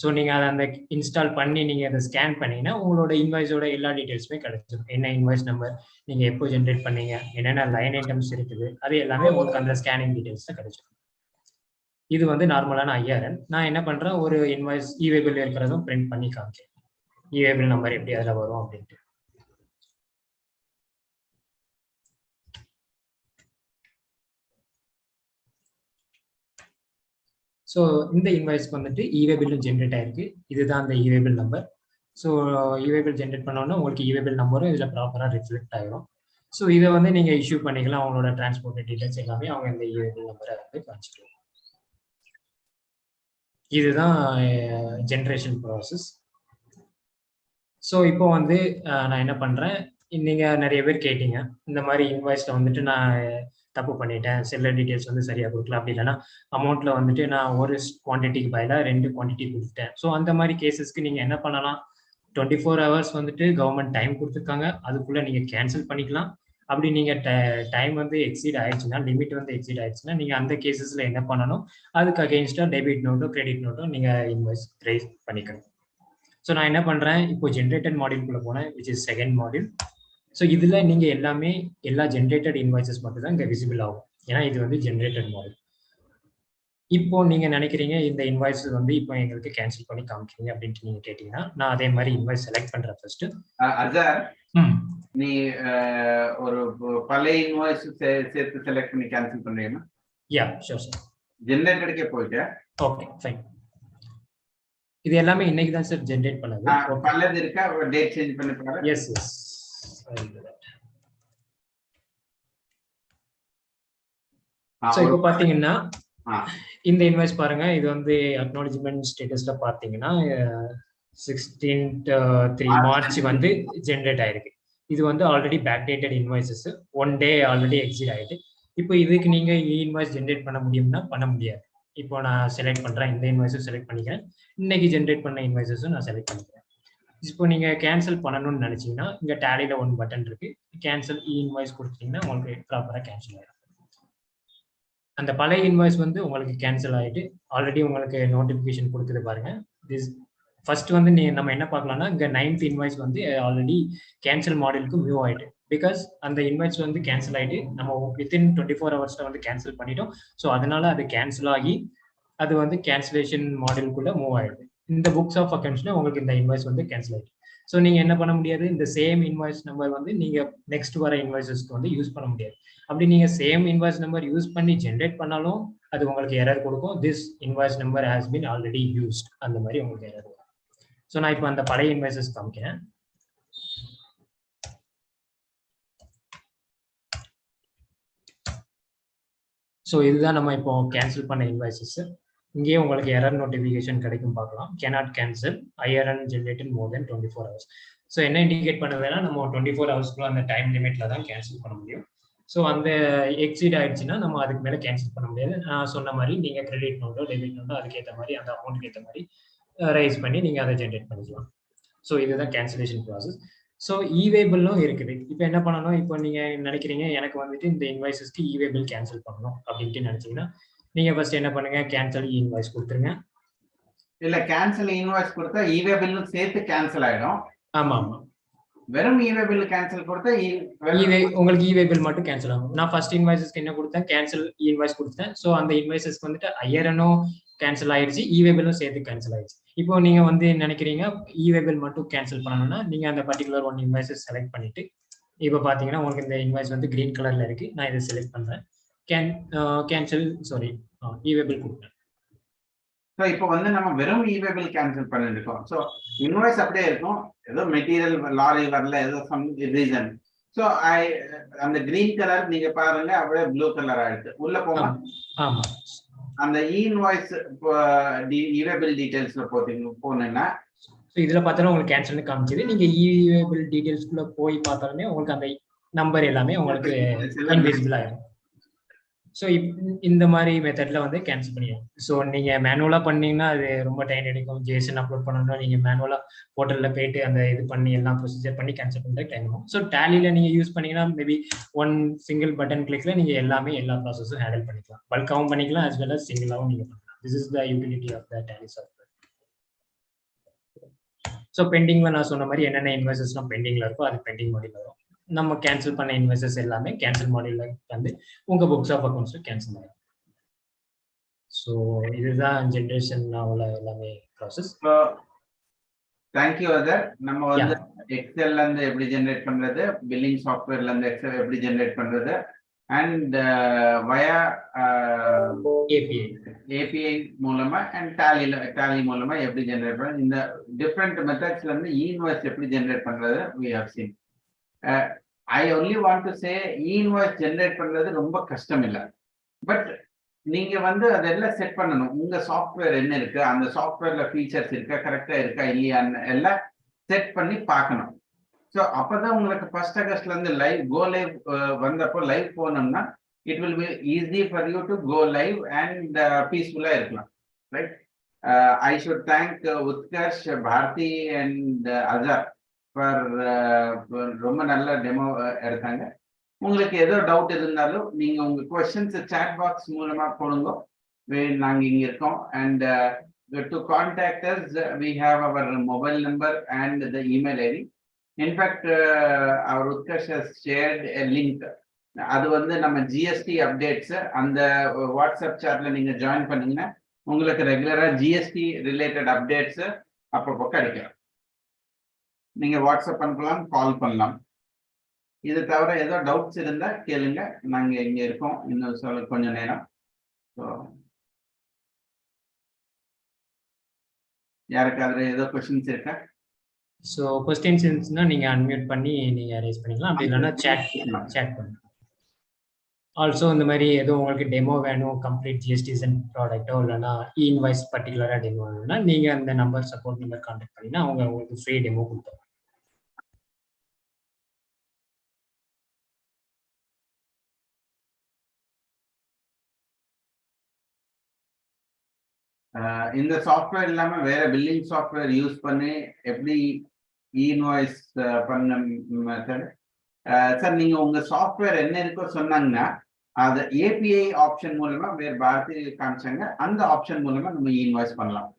ஸோ நீங்கள் அதை அந்த இன்ஸ்டால் பண்ணி நீங்கள் அதை ஸ்கேன் பண்ணிங்கன்னா உங்களோட இன்வாய்ஸோட எல்லா டீட்டெயில்ஸுமே கிடைச்சிடும். என்ன இன்வாய்ஸ் நம்பர், நீங்கள் எப்போ ஜென்ரேட் பண்ணீங்க, என்னென்ன லைன் ஐட்டம்ஸ் இருக்குது, அது எல்லாமே உங்களுக்கு அந்த ஸ்கேனிங் டீட்டெயில்ஸில் கிடைச்சிடும். இது வந்து நார்மலான IRN. நான் என்ன பண்ணுறேன், ஒரு இன்வாய்ஸ் இவேபிள் இருக்கிறதும் பிரிண்ட் பண்ணி காமிக்கிறேன். இவேபிள் நம்பர் எப்படி அதில் வரும் அப்படின்ட்டு. ஸோ இந்த இன்வாய்ஸ்க்கு வந்துட்டு இவேபிளும் ஜென்ரேட் ஆயிருக்கு. இதுதான் அந்த e-way bill number. So e-way bill generate பண்ணோன்னா உங்களுக்கு இவேபிள் நம்பரும் இதில் ப்ராப்பராக ரிஃப்ளெக்ட் ஆகிடும். ஸோ இதை வந்து நீங்கள் இஷ்யூ பண்ணிக்கலாம். அவங்களோட டிரான்ஸ்போர்ட் டீடைல்ஸ் எல்லாமே அவங்க இந்த இவேபிள் நம்பரை வந்து காமிச்சிக்கலாம். இதுதான் ஜென்ரேஷன் ப்ராசஸ். ஸோ இப்போ வந்து நான் என்ன பண்ணுறேன், நீங்கள் நிறைய பேர் கேட்டீங்க இந்த மாதிரி இன்வாய்ஸில் வந்துட்டு நான் தப்பு பண்ணிட்டேன், செல்லர் டீடைல்ஸ் வந்து சரியாக கொடுக்கல, அப்படி இல்லைன்னா அமௌண்ட்டில் வந்துட்டு நான் ஒரு குவான்டிட்டிக்கு பதிலாக 2 குவான்டிட்டி கொடுத்துட்டேன். ஸோ அந்த மாதிரி கேசஸ்க்கு நீங்கள் என்ன பண்ணலாம், 24 hours வந்துட்டு கவர்மெண்ட் டைம் கொடுத்துருக்காங்க, அதுக்குள்ளே நீங்கள் கேன்சல் பண்ணிக்கலாம். அப்படி நீங்கள் டைம் வந்து எக்ஸீட் ஆயிடுச்சுன்னா, லிமிட் வந்து எக்ஸீட் ஆயிடுச்சுன்னா நீங்கள் அந்த கேசஸில் என்ன பண்ணணும், அதுக்கு அகெயின்ஸ்டாக டெபிட் நோட்டோ கிரெடிட் நோட்டோ நீங்கள் இன்வாய்ஸ் ரைஸ் பண்ணிக்கணும். ஸோ நான் என்ன பண்ணுறேன், இப்போ ஜென்ரேட்டட் மாடியூல்குள்ளே போனேன், which is second module. So இதில் நீங்கள் எல்லாமே எல்லா ஜென்ரேட்டட் இன்வாய்சஸ் மட்டும் தான் இங்கே விசிபிள் ஆகும், ஏன்னா இது வந்து ஜென்ரேட்டட் மாடியூல். இப்போ நீங்கள் நினைக்கிறீங்க இந்த இன்வாய்ஸ் வந்து இப்போ எங்களுக்கு கேன்சல் பண்ணி காமிக்கிறீங்க அப்படின்ட்டு நீங்கள் கேட்டிங்கன்னா, நான் அதே மாதிரி இன்வாய்ஸ் செலக்ட் பண்ணுறேன் ஃபர்ஸ்ட்டு. அஜர், நீ ஒரு பழைய இன்வாய்ஸ் சேர்த்து செலக்ட் பண்ணி கேன்சல் பண்ணுறீங்கன்னா? Yeah sure sir. ஜென்ரேட்டடுக்கே போயிட்டு ஓகே ஃபைன். இது எல்லாமே இன்னைக்கு தான் சார் ஜென்ரேட் பண்ணது. பல்லது இருக்கா, டேட் சேஞ்ச் பண்ணி பாருங்க. எஸ் எஸ், ஸோ இப்போ பார்த்தீங்கன்னா இந்த இன்வாய்ஸ் பாருங்க, இது வந்து அக்னாலஜ்மெண்ட் ஸ்டேட்டஸ்ல பார்த்தீங்கன்னா 16th March வந்து ஜென்ரேட் ஆயிருக்கு. இது வந்து already backdated invoices, 1 day already exit ஆயிட்டு. இப்போ இதுக்கு நீங்க இன்வாய்ஸ் ஜென்ரேட் பண்ண முடியும்னா பண்ண முடியாது. இப்போ நான் செலக்ட் பண்றேன், இந்த இன்வாய்ஸும் செலக்ட் பண்ணிக்கிறேன், இன்னைக்கு ஜென்ரேட் பண்ண இன்வாய்ஸஸும் நான் செலக்ட் பண்ணிக்கிறேன். இப்போ நீங்க கேன்சல் பண்ணணும்னு நினைச்சீங்கன்னா இங்க டேலியில 1 பட்டன் இருக்கு, கேன்சல் இன்வாய்ஸ் கொடுத்தீங்கன்னா உங்களுக்கு ப்ராப்பரா கேன்சல் ஆயிடும். அந்த பழைய இன்வாய்ஸ் வந்து உங்களுக்கு கேன்சல் ஆகிட்டு ஆல்ரெடி உங்களுக்கு நோட்டிஃபிகேஷன் கொடுக்குது பாருங்க. ஃபர்ஸ்ட் வந்து நம்ம என்ன பார்க்கலாம்னா, இங்கே 9th இன்வாய்ஸ் வந்து ஆல்ரெடி கேன்சல் மாடலுக்கு மூவ் ஆகிட்டு, பிகாஸ் அந்த இன்வாய்ஸ் வந்து கேன்சல் ஆகிட்டு நம்ம வித்தின் 24 hours வந்து கேன்சல் பண்ணிட்டோம். ஸோ அதனால அது கேன்சல் ஆகி அது வந்து கேன்சலேஷன் மாடலுக்குள்ள மூவ் ஆகிடுது. இந்த புக்ஸ் ஆஃப் அக்கௌண்ட்ஸ்ல உங்களுக்கு இந்த இன்வாய்ஸ் வந்து கேன்சல் ஆகிட்டு. ஸோ நீங்கள் என்ன பண்ண முடியாது, இந்த சேம் இன்வாய்ஸ் நம்பர் வந்து நீங்கள் நெக்ஸ்ட் வர இன்வாய்ஸஸ்க்கு வந்து யூஸ் பண்ண முடியாது. அப்படி நீங்கள் சேம் இன்வாய்ஸ் நம்பர் யூஸ் பண்ணி ஜென்ரேட் பண்ணாலும் அது உங்களுக்கு எரர் கொடுக்கும். This invoice number has been already used, அந்த மாதிரி உங்களுக்கு எரர் வரும். ஸோ நான் இப்போ அந்த பழைய இன்வாய்ஸஸ் காமிக்கிறேன். ஸோ இதுதான் நம்ம இப்போ கேன்சல் பண்ண இன்வாய்ஸஸ். இங்கேயே உங்களுக்கு எரர் நோட்டிஃபிகேஷன் கிடைக்கும், பார்க்கலாம். கேனாட் கேன்சல் IRN ஜென்ரேட்டட் மோர் தென் 24 hours. ஸோ என்ன இண்டிகேட் பண்ணுதுன்னா, நம்ம 24 hours அந்த டைம் லிமிட்ல தான் கேன்சல் பண்ண முடியும். ஸோ அந்த எக்ஸீட் ஆயிடுச்சுன்னா நம்ம அதுக்கு மேலே கேன்சல் பண்ண முடியாது. நான் சொன்ன மாதிரி நீங்கள் கிரெடிட் நோட்டோ டெபிட் நோட்டோ அதுக்கேற்ற மாதிரி அந்த அமௌண்ட்டுக்கு ஏற்ற மாதிரி ரைஸ் பண்ணி நீங்கள் அதை ஜென்ரேட் பண்ணிக்கலாம். ஸோ இதுதான் கேன்சலேஷன் ப்ராசஸ். ஸோ இவேபிளும் இருக்குது. இப்போ என்ன பண்ணணும், இப்போ நீங்கள் நினைக்கிறீங்க எனக்கு வந்துட்டு இந்த இன்வாய்ஸஸ்க்கு இவேபிள் கேன்சல் பண்ணணும் அப்படின்ட்டு நினைச்சீங்கன்னா நீங்கள் ஃபர்ஸ்ட் என்ன பண்ணுங்க, கேன்சல் இன்வாய்ஸ் கொடுத்துருங்க. இல்லை, கேன்சல் இன்வாய்ஸ் கொடுத்தா இவேபிள்னு சேர்த்து கேன்சல் ஆகிடும். ஆமாம் ஆமாம், வெறும் இவேபிள் கேன்சல் கொடுத்தா உங்களுக்கு இவேபிள் மட்டும் கேன்சல் ஆகும். நான் ஃபர்ஸ்ட் இன்வாய்ஸஸ்க்கு என்ன கொடுத்தேன், கேன்சல் இன்வாய்ஸ் கொடுத்தேன். ஸோ அந்த இன்வாய்ஸஸ்க்கு வந்துட்டு IRNும் கேன்சல் ஆயிடுச்சு, இவேபிளும் சேர்த்து கேன்சல் ஆயிடுச்சு. இப்போ நீங்க வந்து நினைக்கிறீங்க இவேபிள் மட்டும் கேன்சல் பண்ணணும்னா நீங்க அந்த பர்டிகுலர் 1 இன்வாய்ஸஸ் செலக்ட் பண்ணிட்டு, இப்போ பாத்தீங்கன்னா உங்களுக்கு இந்த இன்வாய்ஸ் வந்து கிரீன் கலர்ல இருக்கு. நான் இதை செலக்ட் பண்றேன், கேன்சல் இவேபிள் கொடுப்பேன். ஸோ இப்போ வந்து நம்ம வெறும் இவேபிள் கேன்சல் பண்ணிருக்கோம். ஸோ இன்வாய்ஸ் அப்படியே இருக்கும், ஏதோ மெட்டீரியல் லாரி வரல, ஏதோ சம் ரீசன் So அந்த green color நீங்க பாருங்க அப்படியே blue color ஆயிடுது. உள்ள போமா ஆமா அந்த இன்வாய்ஸ் இவேபிள் டீடைல்ஸ்ல போனீங்கன்னா இதுல பார்த்தாலும் உங்களுக்கு கேன்சல்னு காமிச்சது. நீங்க இவேபிள் டீடைல்ஸ்க்குள்ள போய் பார்த்தாலுமே உங்களுக்கு அந்த நம்பர் எல்லாமே உங்களுக்கு இன்விசிபிள் ஆயிடும். ஸோ இந்த மாதிரி மெத்தட்ல வந்து கேன்சல் பண்ணிடும். ஸோ நீங்க மேனுவலா பண்ணீங்கன்னா அது ரொம்ப டைம் எடுக்கும். ஜேசன் அப்லோட் பண்ணணும்னா நீங்க மேனுவலா போர்ட்டல்ல போயிட்டு அந்த இது பண்ணி எல்லாம் ப்ரொசீஜர் பண்ணி கேன்சல் பண்ணுறது டைம் ஆகும். ஸோ டேலியில நீங்க யூஸ் பண்ணீங்கன்னா மேபி ஒன் சிங்கிள் பட்டன் கிளிக்ல நீங்க எல்லா ப்ராசஸும் ஹேண்டில் பண்ணிக்கலாம். பல்காவும் பண்ணிக்கலாம் as well as சிங்கிளாவும் நீங்க பண்ணலாம். This is the utility of the Tally software. So பெண்டிங்ல நான் சொன்ன மாதிரி என்னென்ன இன்வாய்சஸ்லாம் பெண்டிங்ல இருக்கோ அது பெண்டிங் மாடியில் வரும். நம்ம கேன்சல் பண்ண இன்வெஸ்டர்ஸ் எல்லாமே கேன்சல் மாடியூல்ல வந்து உங்க புக்ஸ் ஆஃப் அக்கௌண்ட்ஸ்ல கேன்சல் ஆகும். ஸோ இதுதான் ஜென்ரேஷன் நாவல எல்லாமே ப்ராசஸ். Thank you other. நம்ம வந்து எக்ஸெல்ல இருந்து எப்படி ஜெனரேட் பண்றது, பில்லிங் சாஃப்ட்வேர்ல இருந்து எக்ஸெல் எப்படி ஜெனரேட் பண்றது அண்ட் வயா ஏபிஐ மூலமா அண்ட் டேலி மூலமா எப்படி ஜெனரேட் பண்றது, இந்த டிஃப்ரெண்ட் மெத்தட்ஸ்ல இருந்து இன்வாய்ஸ் எப்படி ஜெனரேட் பண்றது we have seen. I only want to say invoice generate பண்றது ரொம்ப கஷ்டம் இல்லை. பட் நீங்க வந்து அதெல்லாம் செட் பண்ணணும். உங்க சாஃப்ட்வேர் என்ன இருக்கு, அந்த சாஃப்ட்வேர்ல ஃபீச்சர்ஸ் இருக்கா, கரெக்டா இருக்கா இல்லையான்னு எல்லாம் செட் பண்ணி பார்க்கணும். ஸோ அப்பதான் உங்களுக்கு ஃபர்ஸ்ட் ஆகஸ்ட்ல இருந்து கோ லைவ் வந்தப்போ லைவ் போனோம்னா it will be easy for you to go live and பீஸ்ஃபுல்லா இருக்கலாம். Right. I should thank Utkarsh, Bharathi and Azhar ரொம்ப நல்ல டெமோ எடுத்தாங்க. உங்களுக்கு ஏதோ டவுட் இருந்தாலும் நீங்க உங்க கொஸ்டின்ஸ் சாட் பாக்ஸ் மூலமா போடுங்க. நாங்க இங்க இருக்கோம். And to contact as we have our mobile number and the email ID. In fact, our Utkarsh has shared a link. அது வந்து நம்ம ஜிஎஸ்டி அப்டேட்ஸ் அந்த வாட்ஸ்அப் சாட்ல நீங்க ஜாயின் பண்ணீங்கன்னா உங்களுக்கு ரெகுலரா ஜிஎஸ்டி ரிலேட்டட் அப்டேட்ஸ் அப்பப்போ கிடைக்கும். நீங்க வாட்ஸ்அப் பண்ணலாம், கால் பண்ணலாம். இது தவிர ஏதோ டவுட்ஸ் இருந்தா கேளுங்க. நாங்க இங்க இருக்கோம் இன்னும் சொல்ல கொஞ்ச நேரம். யாருக்காவது ஏதோ கொஸ்டின்ஸ் இருக்கா? ஸோ கொஸ்டின்ஸ் இருந்துச்சுன்னா நீங்க அன்மியூட் பண்ணி நீங்க ரைஸ் பண்ணிக்கலாம். அப்படி இல்லைன்னா சேட் பண்ணுங்க. ஆல்சோ இந்த மாதிரி ஏதோ உங்களுக்கு டெமோ வேணும், கம்ப்ளீட் ஜிஎஸ்டிசன் ப்ராடக்ட்டோ இல்லைன்னா இன்வாய்ஸ் பர்டிகுலராக டெமோ வேணும்னா நீங்க அந்த நம்பர் சப்போர்ட் நம்பர் கான்டாக்ட் பண்ணினா அவங்க உங்களுக்கு ஃப்ரீ டெமோ கொடுத்துருவாங்க. இந்த சாஃப்ட்வேர் இல்லாம வேற பில்லிங் சாஃப்ட்வேர் யூஸ் பண்ணி எப்படி இன்வாய்ஸ் பண்ண மெத்தட் சார், நீங்க உங்க சாஃப்ட்வேர் என்ன இருக்கோ சொன்னாங்கன்னா அது ஏபிஐ ஆப்ஷன் மூலமா வேற பாரதி காமிச்சாங்க, அந்த ஆப்ஷன் மூலமா நம்ம இன்வாய்ஸ் பண்ணலாம்.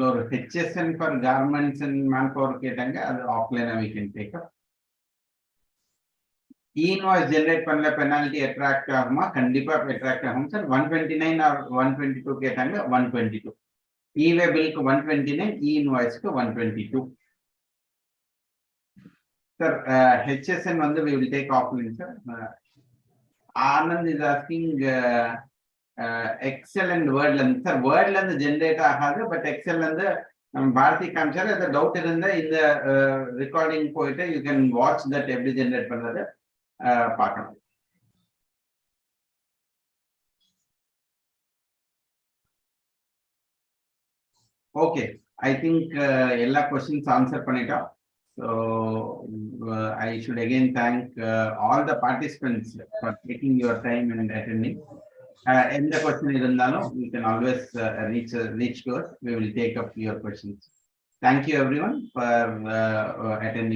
ஒரு HSN for garments and man power கேட்டாங்க, அது ஆஃப்லைனா we can take up. Invoice generate பண்ணல பெனால்டி அட்ராக்ட் ஆகுமா? கண்டிப்பா அட்ராக்ட் ஆகும் சார். 129 ஆர் 122 கேட்டாங்க, 122. இவே பில்க்கு 129, இன்வாய்ஸ்க்கு 122. சார் ஹெச்எஸ்என் வந்து we will take offline sir. Anand is asking Excel and வேர்ட்ல இருந்து சார். வேர்ட்ல இருந்து ஜெனரேட் ஆகாது, பட் எக்ஸெல்ல இருந்து நம்ம பாரதி காமிச்சாரு. ஏதாவது டவுட் இருந்தா இந்த ரெக்கார்டிங் போயிட்டு யூ கேன் வாட்ச் தட் எப்படி ஜெனரேட் பண்றது பார்க்கணும். ஓகே, ஐ திங்க் எல்லா கொஸ்டின்ஸ் ஆன்சர் பண்ணிட்டோம். So I should again thank all the participants for taking your time and attending. Any question irundhalum you can always reach to us. We will take up your questions. Thank you everyone for attending.